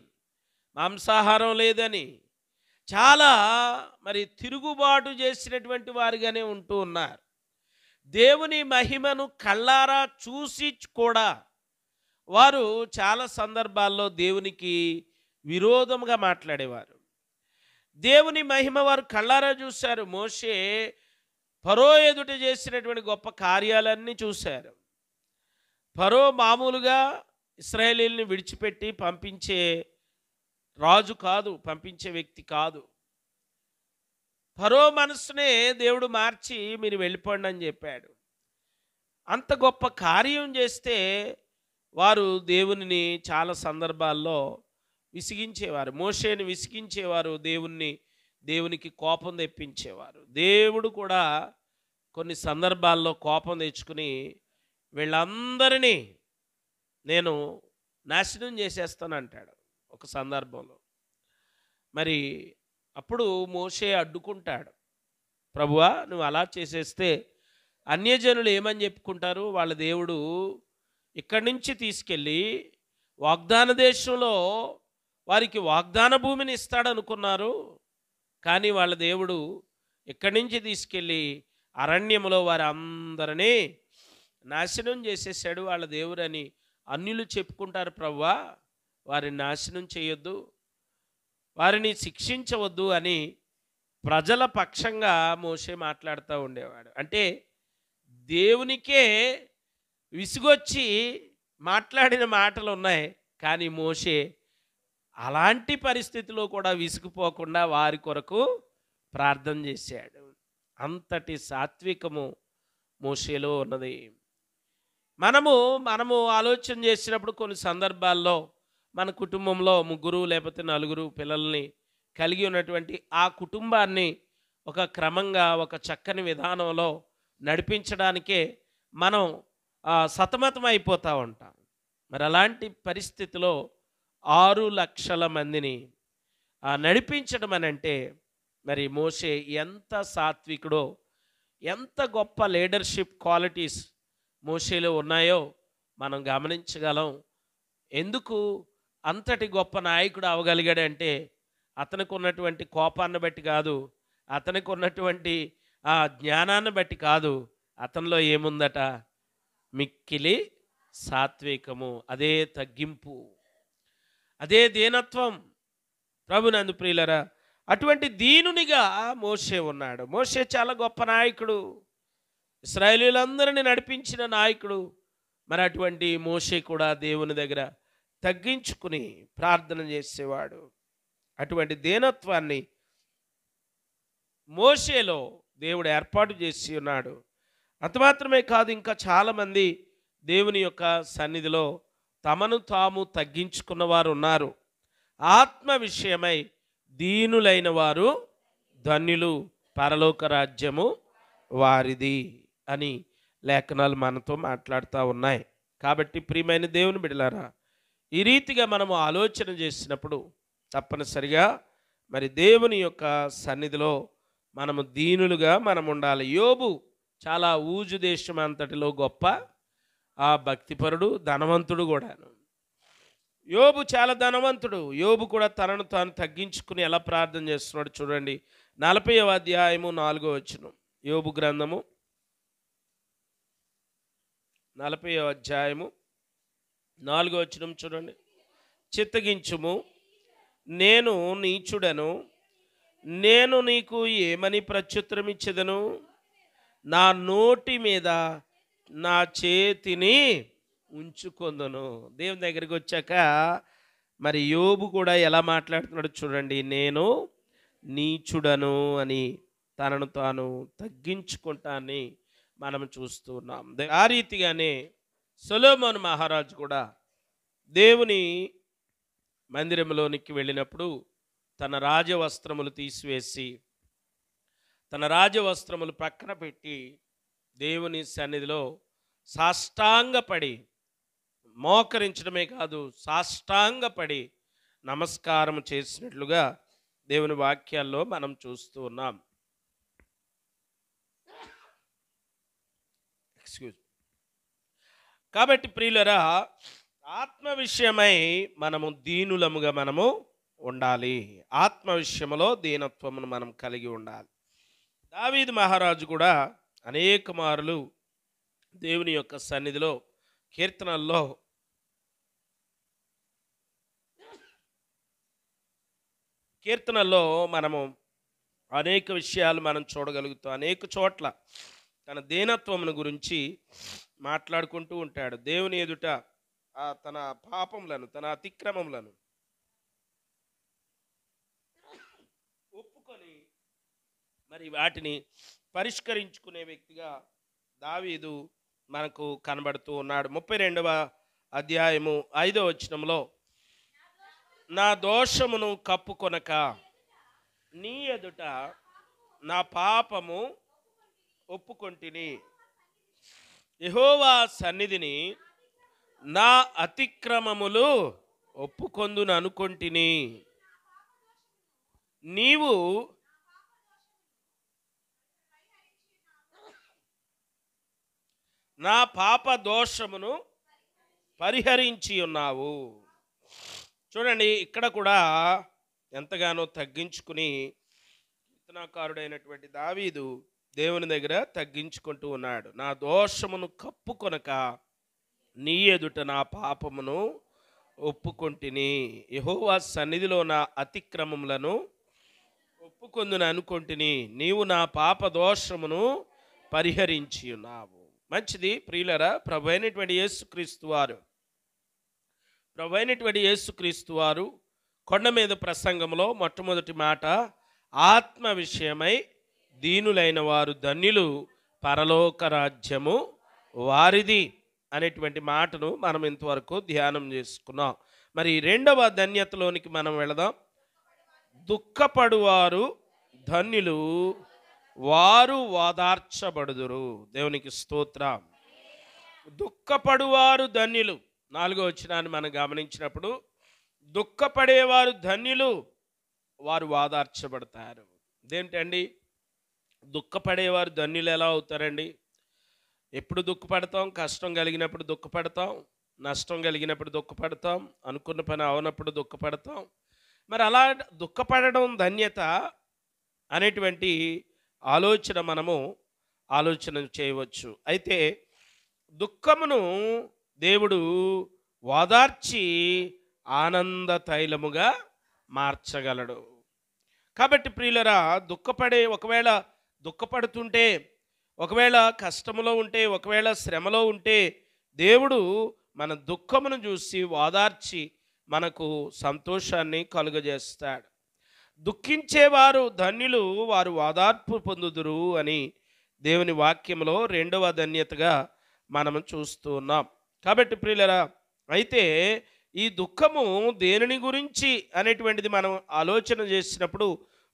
మాంసాహారం లేదని చాలా తిరుగుబాటు చేసినటువంటి వారిగానే ఉంటూ ఉన్నారు. దేవుని మహిమను కళ్ళారా చూసి కూడా వారు చాలా సందర్భాల్లో దేవునికి విరోధంగా మాట్లాడేవారు. దేవుని మహిమ వారు కళ్ళారా చూశారు. మోషే ఫరో ఎదుట చేసినటువంటి గొప్ప కార్యాలన్నీ చూశారు. ఫరో మామూలుగా ఇశ్రాయేలీయుల్ని విడిచిపెట్టి పంపించే రాజు కాదు, పంపించే వ్యక్తి కాదు. ఫరో మనసునే దేవుడు మార్చి మీరు వెళ్ళిపోండి అని చెప్పాడు. అంత గొప్ప కార్యం చేస్తే వారు దేవునిని చాలా సందర్భాల్లో విసిగించేవారు. మోషేని విసిగించేవారు, దేవునికి కోపం తెప్పించేవారు. దేవుడు కూడా కొన్ని సందర్భాల్లో కోపం తెచ్చుకుని వీళ్ళందరినీ నేను నాశనం చేసేస్తాను అంటాడు ఒక సందర్భంలో. మరి అప్పుడు మోషే అడ్డుకుంటాడు. ప్రభువా, నువ్వు అలా చేసేస్తే అన్యజనులు ఏమని చెప్పుకుంటారు? వాళ్ళ దేవుడు ఇక్కడి నుంచి తీసుకెళ్ళి వాగ్దాన దేశంలో వారికి వాగ్దాన భూమిని ఇస్తాడనుకున్నారు, కానీ వాళ్ళ దేవుడు ఇక్కడి నుంచి తీసుకెళ్ళి అరణ్యంలో వారి అందరినీ నాశనం చేసేసాడు. వాళ్ళ దేవుడని అన్యులు చెప్పుకుంటారు. ప్రభువా, వారిని నాశనం చేయొద్దు, వారిని శిక్షించవద్దు అని ప్రజల పక్షంగా మోషే మాట్లాడుతూ ఉండేవాడు. అంటే దేవునికే విసుగొచ్చి మాట్లాడిన మాటలు ఉన్నాయి, కానీ మోషే అలాంటి పరిస్థితిలో కూడా విసుగుపోకుండా వారి కొరకు ప్రార్థన చేశాడు. అంతటి సాత్వికము మోషేలో ఉన్నది. మనము ఆలోచన చేసినప్పుడు కొన్ని సందర్భాల్లో మన కుటుంబంలో 3 లేకపోతే 4 పిల్లల్ని కలిగి ఉన్నటువంటి ఆ కుటుంబాన్ని ఒక క్రమంగా ఒక చక్కని విధానంలో నడిపించడానికే మనం సతమతం అయిపోతూ ఉంటాం. మరి అలాంటి పరిస్థితిలో 6 లక్షల మందిని నడిపించడం అని అంటే మరి మోషే ఎంత సాత్వికుడో, ఎంత గొప్ప లీడర్షిప్ క్వాలిటీస్ మోషేలో ఉన్నాయో మనం గమనించగలం. ఎందుకు అంతటి గొప్ప నాయకుడు అవగలిగాడంటే అతనికి ఉన్నటువంటి కోపాన్ని బట్టి కాదు, అతనికి ఉన్నటువంటి జ్ఞానాన్ని బట్టి కాదు. అతనిలో ఏముందట? మిక్కిలి సాత్వికము, అదే తగ్గింపు, అదే దీనత్వం. ప్రభునందు ప్రియులరా, అటువంటి దీనునిగా మోషే ఉన్నాడు. మోషే చాలా గొప్ప నాయకుడు, ఇశ్రాయేలీయులందరినీ నడిపించిన నాయకుడు. మరి అటువంటి మోషే కూడా దేవుని దగ్గర తగ్గించుకుని ప్రార్థన చేసేవాడు. అటువంటి దీనత్వాన్ని మోషేలో దేవుడు ఏర్పాటు చేసి ఉన్నాడు. అంత మాత్రమే కాదు, ఇంకా చాలామంది దేవుని యొక్క సన్నిధిలో తమను తాము తగ్గించుకున్న వారు ఉన్నారు. ఆత్మ విషయమై దీనులైన వారు ధన్యులు, పరలోక రాజ్యము వారిది అని లేఖనాలు మనతో మాట్లాడుతూ ఉన్నాయి. కాబట్టి ప్రియమైన దేవుని బిడ్డలారా, ఈ రీతిగా మనము ఆలోచన చేసినప్పుడు తప్పనిసరిగా మరి దేవుని యొక్క సన్నిధిలో మనము దీనులుగా మనం ఉండాలి. యోబు చాలా ఊజు దేశం అంతటిలో గొప్ప భక్తిపరుడు, ధనవంతుడు కూడాను. యోబు చాలా ధనవంతుడు. యోబు కూడా తనను తాను తగ్గించుకుని ఎలా ప్రార్థన చేస్తున్నాడు చూడండి. 40వ అధ్యాయము 4వ వచనం. యోబు గ్రంథము 40వ అధ్యాయము 4వ వచనం చూడండి. చిత్తగించుము, నేను నీచుడను, నేను నీకు ఏమని ప్రత్యుత్తరం ఇచ్చేదను? నా నోటి మీద నా చేతిని ఉంచుకొందును. దేవుని దగ్గరికి వచ్చాక మరి యోబు కూడా ఎలా మాట్లాడుతున్నాడు చూడండి. నేను నీచుడను అని తనను తాను తగ్గించుకుంటానని మనం చూస్తున్నాం. ఆ రీతిగానే సొలొమోను మహారాజు కూడా దేవుని మందిరంలోనికి వెళ్ళినప్పుడు తన రాజవస్త్రములు తీసివేసి, తన రాజవస్త్రములు పక్కన పెట్టి దేవుని సన్నిధిలో సాష్టాంగపడి, మోకరించడమే కాదు సాష్టాంగపడి నమస్కారం చేసినట్లుగా దేవుని వాక్యాల్లో మనం చూస్తూ ఉన్నాం. కాబట్టి ప్రియులరా, ఆత్మ విషయమై మనము దీనులముగా మనము ఉండాలి. ఆత్మ విషయంలో దీనత్వమును మనం కలిగి ఉండాలి. దావీదు మహారాజు కూడా అనేక మారులు దేవుని యొక్క సన్నిధిలో కీర్తనల్లో మనము అనేక విషయాలు మనం చూడగలుగుతాం. అనేక చోట్ల తన దీనత్వమును గురించి మాట్లాడుకుంటూ ఉంటాడు. దేవుని ఎదుట తన పాపములను, తన అతిక్రమములను ఒప్పుకొని మరి వాటిని పరిష్కరించుకునే వ్యక్తిగా దావీదు మనకు కనబడుతూ ఉన్నాడు. 32వ అధ్యాయము 5వ వచనంలో, నా దోషమును కప్పుకొనక నీ ఎదుట నా పాపము ఒప్పుకొంటిని, యెహోవా సన్నిధిని నా అతిక్రమములు ఒప్పుకొందును అనుకొంటిని, నీవు నా పాప దోషమును పరిహరించి ఉన్నావు. చూడండి, ఇక్కడ కూడా ఎంతగానో తగ్గించుకుని కీర్తనాకారుడైనటువంటి దావీదు దేవుని దగ్గర తగ్గించుకుంటూ ఉన్నాడు. నా దోషమును కప్పుకొనక నీ ఎదుట నా పాపమును ఒప్పుకొంటిని, యెహోవా సన్నిధిలో నా అతిక్రమములను ఒప్పుకొందును అనుకొంటిని, నీవు నా పాప దోషమును పరిహరించి ఉన్నావు. మంచిది ప్రియులరా, ప్రభు అయినటువంటి యేసుక్రీస్తు వారు కొండ మీద ప్రసంగంలో మొట్టమొదటి మాట, ఆత్మ విషయమై దీనులైన వారు ధన్యులు, పరలోక రాజ్యము వారిది అనేటువంటి మాటను మనం ఇంతవరకు ధ్యానం చేసుకున్నాం. మరి రెండవ ధన్యతలోనికి మనం వెళదాం. దుఃఖపడువారు ధన్యులు, వారు ఓదార్చబడుదురు. దేవునికి స్తోత్రం. దుఃఖపడువారు ధన్యులు. 4వ వచనాన్ని మనం గమనించినప్పుడు, దుఃఖపడేవారు ధన్యులు, వారు ఓదార్చబడతారు. ఇదేంటండి, దుఃఖపడేవారు ధన్యులు ఎలా అవుతారండి? ఎప్పుడు దుఃఖపడతాం? కష్టం కలిగినప్పుడు దుఃఖపడతాం, నష్టం కలిగినప్పుడు దుఃఖపడతాం, అనుకున్న పని అవనప్పుడు దుఃఖపడతాం. మరి అలా దుఃఖపడడం ధన్యత అనేటువంటి ఆలోచన చేయవచ్చు. అయితే దుఃఖమును దేవుడు ఓదార్చి ఆనంద తైలముగా మార్చగలడు. కాబట్టి ప్రియులరా, ఒకవేళ దుఃఖపడుతుంటే, ఒకవేళ కష్టములో ఉంటే, ఒకవేళ శ్రమలో ఉంటే, దేవుడు మన దుఃఖమును చూసి ఓదార్చి మనకు సంతోషాన్ని కలుగజేస్తాడు. దుఃఖించేవారు ధన్యులు, వారు ఓదార్పు పొందుదురు అని దేవుని వాక్యంలో రెండవ ధన్యతగా మనం చూస్తూ ఉన్నాం. కాబట్టి ప్రియులరా, అయితే ఈ దుఃఖము దేనిని గురించి అనేటువంటిది మనం ఆలోచన చేసినప్పుడు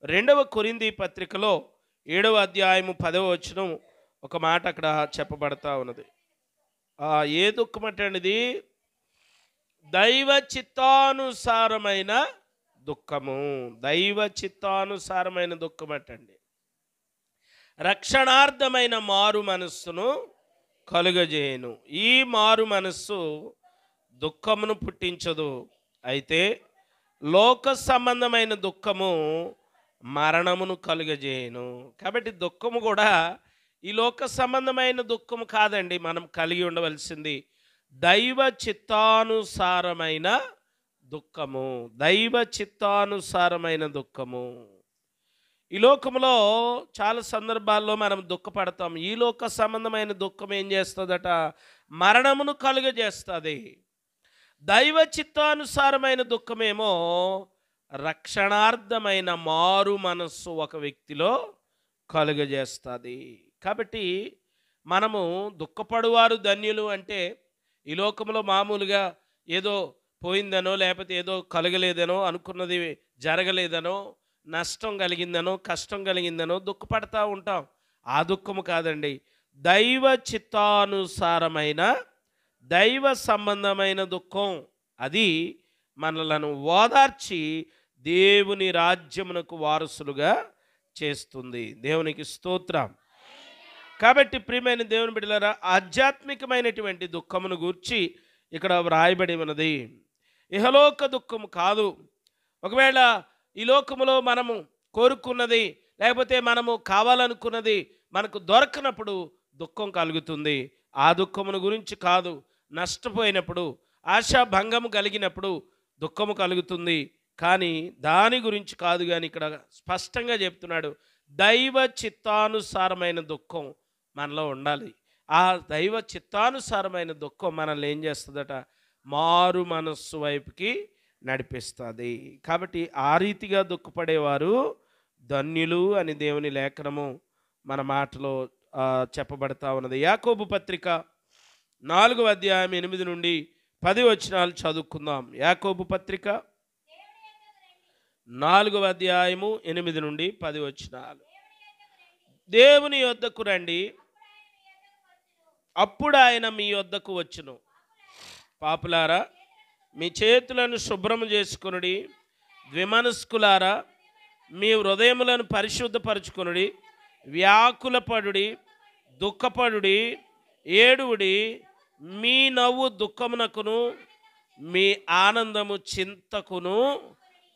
2వ కొరింథీ పత్రికలో 7వ అధ్యాయము 10వ వచనం ఒక మాట అక్కడ చెప్పబడతా ఉన్నది. ఏ దుఃఖం అంటే దైవ చిత్తానుసారమైన దుఃఖము. దైవ చిత్తానుసారమైన దుఃఖం అంటండి. రక్షణార్థమైన మారు మనస్సును కలుగజేయను. ఈ మారు మనస్సు దుఃఖమును పుట్టించదు. అయితే లోక సంబంధమైన దుఃఖము మరణమును కలుగజేయను. కాబట్టి దుఃఖము కూడా ఈ లోక సంబంధమైన దుఃఖము కాదండి. మనం కలిగి ఉండవలసింది దైవ చిత్తానుసారమైన దుఃఖము. దైవ చిత్తానుసారమైన దుఃఖము. ఈ లోకంలో చాలా సందర్భాల్లో మనం దుఃఖపడతాం. ఈ లోక సంబంధమైన దుఃఖం ఏం చేస్తుందట? మరణమును కలుగజేస్తుంది. దైవ చిత్తానుసారమైన దుఃఖమేమో రక్షణార్థమైన మారు మనస్సు ఒక వ్యక్తిలో కలుగజేస్తుంది. కాబట్టి మనము దుఃఖపడువారు ధన్యులు అంటే ఈ లోకంలో మామూలుగా ఏదో పోయిందనో, లేకపోతే ఏదో కలగలేదనో, అనుకున్నది జరగలేదనో, నష్టం కలిగిందనో, కష్టం కలిగిందనో దుఃఖపడతా ఉంటాం. ఆ దుఃఖము కాదండి. దైవ చిత్తానుసారమైన దైవ సంబంధమైన దుఃఖం. అది మనలను ఓదార్చి దేవుని రాజ్యమునకు వారసులుగా చేస్తుంది. దేవునికి స్తోత్రం. కాబట్టి ప్రియమైన దేవుని బిడ్డలారా, ఆధ్యాత్మికమైనటువంటి దుఃఖమును గూర్చి ఇక్కడ వ్రాయబడి ఉన్నది. ఇహలోక దుఃఖము కాదు. ఒకవేళ ఈ లోకములో మనము కోరుకున్నది, లేకపోతే మనము కావాలనుకున్నది మనకు దొరకనప్పుడు దుఃఖం కలుగుతుంది. ఆ దుఃఖమును గురించి కాదు. నష్టపోయినప్పుడు, ఆశాభంగము కలిగినప్పుడు దుఃఖము కలుగుతుంది. కానీ దాని గురించి కాదు. కానీ ఇక్కడ స్పష్టంగా చెప్తున్నాడు, దైవ చిత్తానుసారమైన దుఃఖం మనలో ఉండాలి. ఆ దైవ చిత్తానుసారమైన దుఃఖం మనల్ని ఏం చేస్తుందట? మారు మనస్సు వైపుకి నడిపిస్తుంది. కాబట్టి ఆ రీతిగా దుఃఖపడేవారు ధన్యులు అని దేవుని లేఖనము మన మాటలో చెప్పబడతా ఉన్నది. యాకోబు పత్రిక 4వ అధ్యాయం 8 నుండి 10 వచనాలు చదువుకుందాం. యాకోబు పత్రిక 4వ అధ్యాయము 8 నుండి 10 వచనాలు. దేవుని యొద్దకు రండి, అప్పుడు ఆయన మీ యొద్దకు వచ్చును. పాపులారా, మీ చేతులను శుభ్రము చేసుకొనుడి. ద్విమనస్కులారా, మీ హృదయములను పరిశుద్ధపరచుకొనుడి. వ్యాకులపడుడి, దుఃఖపడుడి, ఏడువుడి. మీ నవ్వు దుఃఖమునకును, మీ ఆనందము చింతకును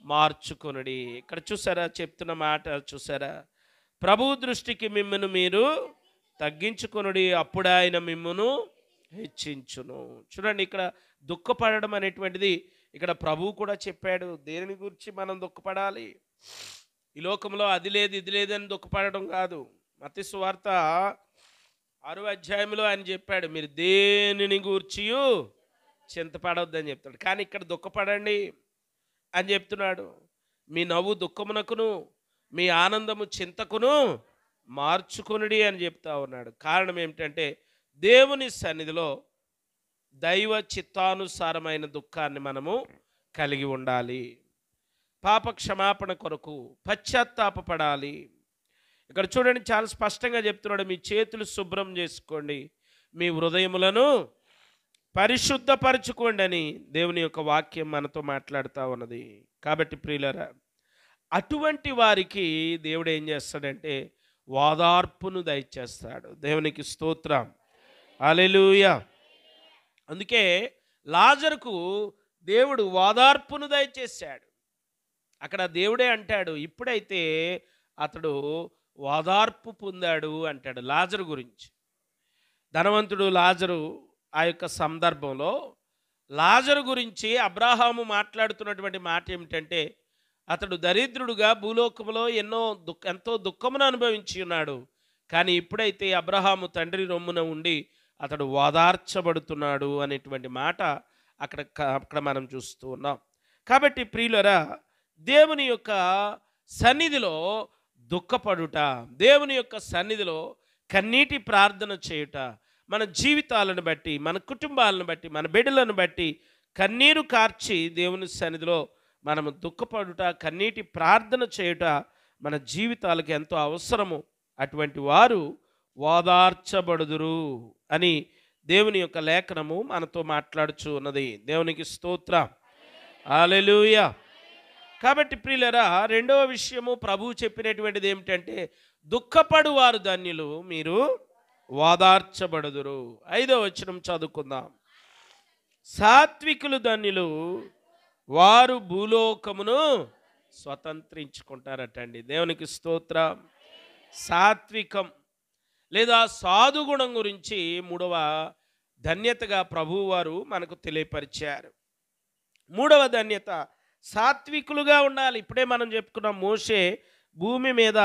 మార్చుకొనుడి. ఇక్కడ చూసారా చెప్తున్న మాట? చూసారా? ప్రభు దృష్టికి మిమ్మును మీరు తగ్గించుకొనుడి, అప్పుడు ఆయన మిమ్మును హెచ్చించును. చూడండి, ఇక్కడ దుఃఖపడడం అనేటువంటిది ఇక్కడ ప్రభువు కూడా చెప్పాడు. దేని గురించి మనం దుఃఖపడాలి? ఈ లోకంలో అది లేదు ఇది లేదని దుఃఖపడడం కాదు. మత్తయి సువార్త 6వ అధ్యాయంలో ఆయన చెప్పాడు, మీరు దేనిని గూర్చి చింతపడవద్దని చెప్తాడు. కానీ ఇక్కడ దుఃఖపడండి అని చెప్తున్నాడు. మీ నవ్వు దుఃఖమునకును, మీ ఆనందము చింతకును మార్చుకొనుడి అని చెప్తా ఉన్నాడు. కారణం ఏమిటంటే దేవుని సన్నిధిలో దైవ చిత్తానుసారమైన దుఃఖాన్ని మనము కలిగి ఉండాలి. పాప క్షమాపణ కొరకు పశ్చాత్తాపపడాలి. ఇక్కడ చూడండి, చాలా స్పష్టంగా చెప్తున్నాడు, మీ చేతులు శుభ్రం చేసుకోండి, మీ హృదయములను పరిశుద్ధపరచుకోండి అని దేవుని యొక్క వాక్యం మనతో మాట్లాడుతూ ఉన్నది. కాబట్టి ప్రియులారా, అటువంటి వారికి దేవుడు ఏం చేస్తాడంటే ఓదార్పును దయచేస్తాడు. దేవునికి స్తోత్రం. హల్లెలూయా. అందుకే లాజరుకు దేవుడు ఓదార్పును దయచేశాడు. అక్కడ దేవుడే అంటాడు, ఇప్పుడైతే అతడు ఓదార్పు పొందాడు అంటాడు లాజరు గురించి. ధనవంతుడు లాజరు ఆ యొక్క సందర్భంలో లాజరు గురించి అబ్రాహాము మాట్లాడుతున్నటువంటి మాట ఏమిటంటే, అతడు దరిద్రుడుగా భూలోకములో ఎంతో దుఃఖమును అనుభవించి ఉన్నాడు. కానీ ఇప్పుడైతే అబ్రహాము తండ్రి రొమ్మున ఉండి అతడు ఓదార్చబడుతున్నాడు అనేటువంటి మాట అక్కడ మనం చూస్తూ ఉన్నాం. కాబట్టి ప్రియులరా, దేవుని యొక్క సన్నిధిలో దుఃఖపడుట, దేవుని యొక్క సన్నిధిలో కన్నీటి ప్రార్థన చేయుట, మన జీవితాలను బట్టి, మన కుటుంబాలను బట్టి, మన బిడ్డలను బట్టి కన్నీరు కార్చి దేవుని సన్నిధిలో మనము దుఃఖపడుట, కన్నీటి ప్రార్థన చేయుట మన జీవితాలకు ఎంతో అవసరము. అటువంటి వారు ఓదార్చబడుదురు అని దేవుని యొక్క లేఖనము మనతో మాట్లాడుచు ఉన్నది. దేవునికి స్తోత్రం. హల్లెలూయా. కాబట్టి ప్రియులరా, రెండవ విషయము ప్రభువు చెప్పినటువంటిది ఏమిటంటే, దుఃఖపడు వారు ధన్యులు, మీరు ఓదార్చబడుదురు. 5వ వచనం చదువుకుందాం. సాత్వికులు ధన్యులు, వారు భూలోకమును స్వతంత్రించుకుంటారటండి. దేవునికి స్తోత్రం. సాత్వికం లేదా సాధుగుణం గురించి 3వ ధన్యతగా ప్రభువు వారు మనకు తెలియపరిచారు. మూడవ ధన్యత, సాత్వికులుగా ఉండాలి. ఇప్పుడే మనం చెప్పుకున్నాం, మోషే భూమి మీద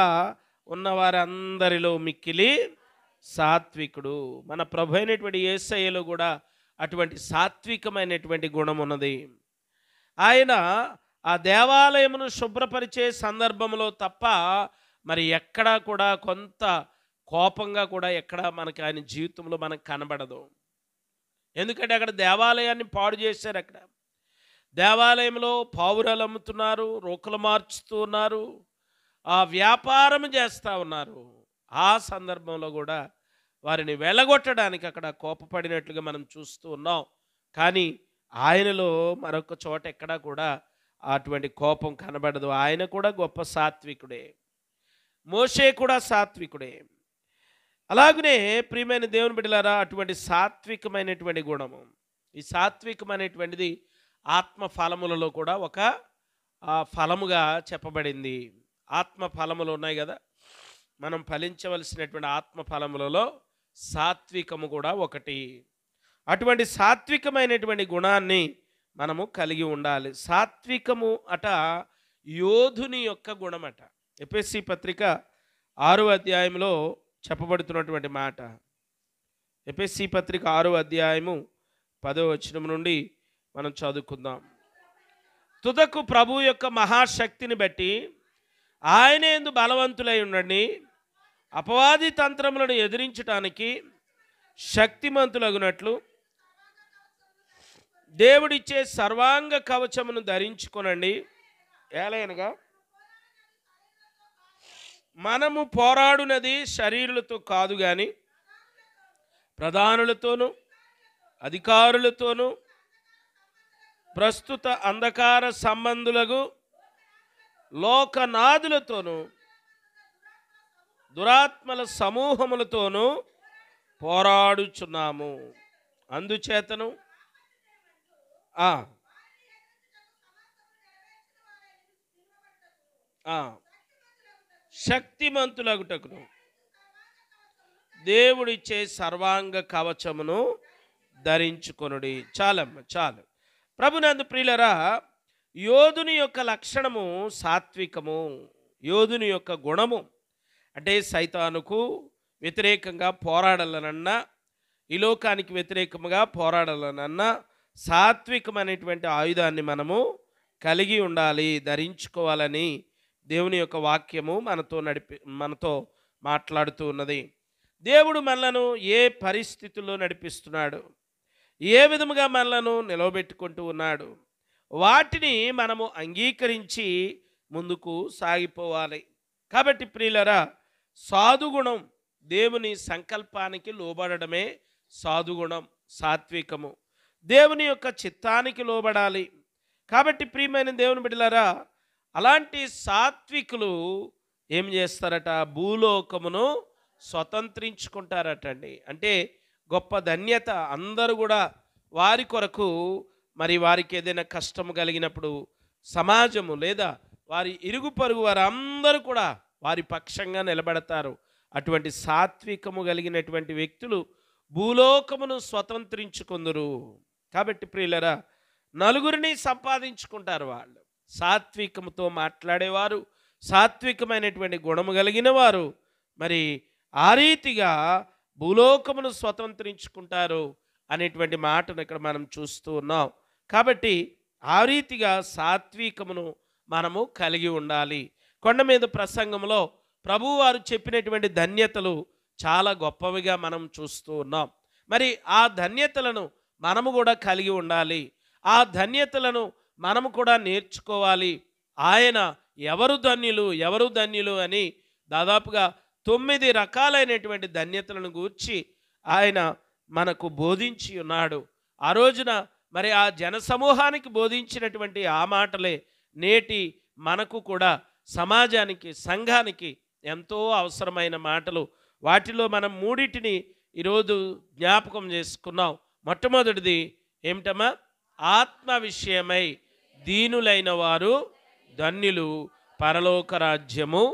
ఉన్న వారందరిలో మిక్కిలి సాత్వికుడు. మన ప్రభు అయినటువంటి యేసయ్యలో కూడా అటువంటి సాత్వికమైనటువంటి గుణం ఉన్నది. ఆయన ఆ దేవాలయమును శుభ్రపరిచే సందర్భంలో తప్ప మరి ఎక్కడా కూడా కొంత కోపంగా కూడా ఎక్కడ మనకి ఆయన జీవితంలో మనకు కనబడదు. ఎందుకంటే అక్కడ దేవాలయాన్ని పాడు చేశారు. అక్కడ దేవాలయంలో పావురాలు అమ్ముతున్నారు, రోకలు మార్చుతూ ఉన్నారు, ఆ వ్యాపారం చేస్తూ ఉన్నారు. ఆ సందర్భంలో కూడా వారిని వెళ్ళగొట్టడానికి అక్కడ కోపపడినట్లుగా మనం చూస్తూ ఉన్నాం. కానీ ఆయనలో మరొక చోట ఎక్కడా కూడా అటువంటి కోపం కనబడదు. ఆయన కూడా గొప్ప సాత్వికుడే, మోషే కూడా సాత్వికుడే. అలాగనే ప్రియమైన దేవుని బిడ్డలారా, అటువంటి సాత్వికమైనటువంటి గుణము, ఈ సాత్వికమైనటువంటిది ఆత్మ ఫలములలో కూడా ఒక ఫలముగా చెప్పబడింది. ఆత్మ ఫలములు ఉన్నాయి కదా, మనం ఫలించవలసినటువంటి ఆత్మ ఫలములలో సాత్వికము కూడా ఒకటి. అటువంటి సాత్వికమైనటువంటి గుణాన్ని మనము కలిగి ఉండాలి. సాత్వికము అట యోధుని యొక్క గుణమట. ఎఫెసీ పత్రిక 6వ అధ్యాయంలో చెప్పబడుతున్నటువంటి మాట. ఎఫెసీ పత్రిక 6వ అధ్యాయము 10వ వచనం నుండి మనం చదువుకుందాం. తుదకు ప్రభు యొక్క మహాశక్తిని బట్టి ఆయన యందు బలవంతులై ఉండండి, అపవాది తంత్రములను ఎదిరించడానికి శక్తిమంతులగునట్లు దేవుడిచ్చే సర్వాంగ కవచమును ధరించుకొనండి. ఏలయనగా మనము పోరాడునది శరీరులతో కాదు గాని ప్రధానులతోనూ అధికారులతోనూ ప్రస్తుత అంధకార సంబంధులకు లోకనాథులతోనూ దురాత్మల సమూహములతోనూ పోరాడుచున్నాము. అందుచేతను శక్తిమంతులగుటకును దేవుడిచ్చే సర్వాంగ కవచమును ధరించుకొనుడి. చాలమ్మ చాలు. ప్రభునందు ప్రియులరా, యోధుని యొక్క లక్షణము సాత్వికము. యోధుని యొక్క గుణము అంటే సైతానుకు వ్యతిరేకంగా పోరాడాలనన్నా, ఈ లోకానికి వ్యతిరేకంగా పోరాడాలనన్నా సాత్వికమైనటువంటి ఆయుధాన్ని మనము కలిగి ఉండాలి, ధరించుకోవాలని దేవుని యొక్క వాక్యము మనతో మాట్లాడుతూ ఉన్నది. దేవుడు మనలను ఏ పరిస్థితుల్లో నడిపిస్తున్నాడు, ఏ విధముగా మనలను నిలవబెట్టుకుంటూ ఉన్నాడు, వాటిని మనము అంగీకరించి ముందుకు సాగిపోవాలి. కాబట్టి ప్రియులరా, సాధుగుణం, దేవుని సంకల్పానికి లోబడడమే సాధుగుణం, సాత్వికము. దేవుని యొక్క చిత్తానికి లోబడాలి. కాబట్టి ప్రియమైన దేవుని బిడ్డలారా, అలాంటి సాత్వికులు ఏం చేస్తారట? భూలోకమును స్వతంత్రించుకుంటారటండి. అంటే గొప్ప ధన్యత. అందరూ కూడా వారి కొరకు, మరి వారికి ఏదైనా కష్టము కలిగినప్పుడు సమాజము లేదా వారి ఇరుగు పొరుగు వారందరూ కూడా వారి పక్షంగా నిలబడతారు. అటువంటి సాత్వికము కలిగినటువంటి వ్యక్తులు భూలోకమును స్వతంత్రించుకుందరు. కాబట్టి ప్రియులరా, నలుగురిని సంపాదించుకుంటారు వాళ్ళు. సాత్వికముతో మాట్లాడేవారు, సాత్వికమైనటువంటి గుణము కలిగిన వారు మరి ఆ రీతిగా భూలోకమును స్వతంత్రించుకుంటారు అనేటువంటి మాటను ఇక్కడ మనం చూస్తూ ఉన్నాం. కాబట్టి ఆ రీతిగా సాత్వికమును మనము కలిగి ఉండాలి. కొండ మీద ప్రసంగంలో ప్రభువారు చెప్పినటువంటి ధన్యతలు చాలా గొప్పవిగా మనం చూస్తూ ఉన్నాం. మరి ఆ ధన్యతలను మనము కూడా కలిగి ఉండాలి. ఆ ధన్యతలను మనము కూడా నేర్చుకోవాలి. ఆయన ఎవరు ధన్యులు అని దాదాపుగా 9 రకాలైనటువంటి ధన్యతలను గూర్చి ఆయన మనకు బోధించి ఉన్నాడు. ఆ రోజున మరి ఆ జనసమూహానికి బోధించినటువంటి ఆ మాటలే నేటి మనకు కూడా, సమాజానికి, సంఘానికి ఎంతో అవసరమైన మాటలు. వాటిలో మనం 3 ఈరోజు జ్ఞాపకం చేసుకున్నాం. మొట్టమొదటిది ఏమిటమ్మా? ఆత్మ విషయమై దీనులైన వారు ధన్యులు, పరలోక రాజ్యము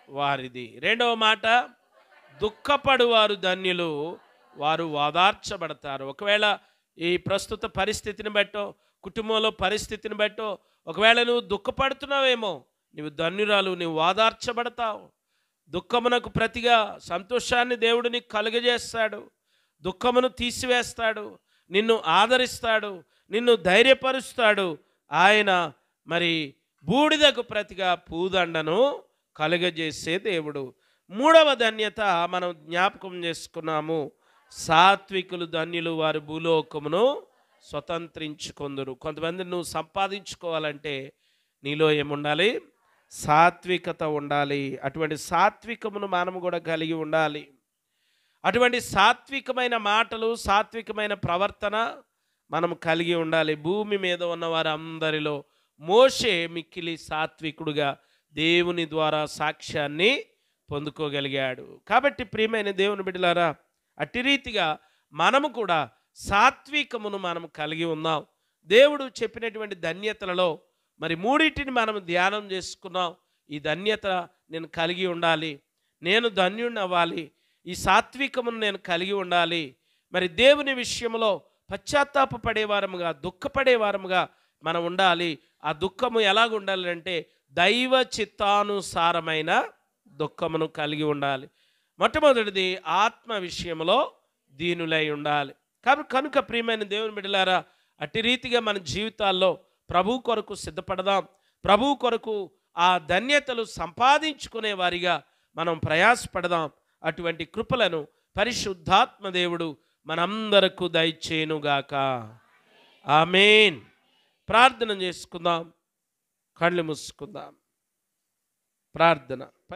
వారిది. రెండవ మాట, దుఃఖపడువారు ధన్యులు, వారు ఓదార్చబడతారు. ఒకవేళ ఈ ప్రస్తుత పరిస్థితిని బట్టో, కుటుంబంలో పరిస్థితిని బట్టో, ఒకవేళ నువ్వు దుఃఖపడుతున్నావేమో, నువ్వు ధన్యురాలు, నువ్వు ఓదార్చబడతావు. దుఃఖమునకు ప్రతిగా సంతోషాన్ని దేవుడు నీకు కలుగజేస్తాడు. దుఃఖమును తీసివేస్తాడు, నిన్ను ఆదరిస్తాడు, నిన్ను ధైర్యపరుస్తాడు. ఆయన మరి బూడిదకు ప్రతిగా పూదండను కలుగజేసే దేవుడు. మూడవ ధన్యత మనం జ్ఞాపకం చేసుకున్నాము. సాత్వికులు ధన్యులు, వారు భూలోకమును స్వతంత్రించుకొందురు. కొంతమంది నువ్వు సంపాదించుకోవాలంటే నీలో ఏముండాలి? సాత్వికత ఉండాలి. అటువంటి సాత్వికమును మనము కూడా కలిగి ఉండాలి. అటువంటి సాత్వికమైన మాటలు, సాత్వికమైన ప్రవర్తన మనం కలిగి ఉండాలి. భూమి మీద ఉన్న వారందరిలో మోషే మిక్కిలి సాత్వికుడుగా దేవుని ద్వారా సాక్ష్యాన్ని పొందుకోగలిగాడు. కాబట్టి ప్రియమైన దేవుని బిడ్డలారా, అట్టి రీతిగా మనము కూడా సాత్వికమును మనం కలిగి ఉన్నాం. దేవుడు చెప్పినటువంటి ధన్యతలలో మరి మూడింటిని మనం ధ్యానం చేసుకున్నాం. ఈ ధన్యత నేను కలిగి ఉండాలి, నేను ధన్యుడిని అవ్వాలి, ఈ సాత్వికమును నేను కలిగి ఉండాలి. మరి దేవుని విషయంలో పశ్చాత్తాపపడేవారముగా, దుఃఖపడేవారముగా మనం ఉండాలి. ఆ దుఃఖము ఎలాగ ఉండాలి అంటే దైవ చిత్తానుసారమైన దుఃఖమును కలిగి ఉండాలి. మొట్టమొదటిది ఆత్మ విషయంలో దీనులై ఉండాలి. కనుక ప్రియమైన దేవుని బిడ్డలారా, అట్టి రీతిగా మన జీవితాల్లో ప్రభు కొరకు సిద్ధపడదాం. ప్రభు కొరకు ఆ ధన్యతలు సంపాదించుకునే వారిగా మనం ప్రయాసపడదాం. అటువంటి కృపలను పరిశుద్ధాత్మ దేవుడు మనందరకు దయచేయునుగాక. ఆమేన్. ప్రార్థన చేసుకుందాం, కళ్ళు మూసుకుందాం. ప్రార్థన.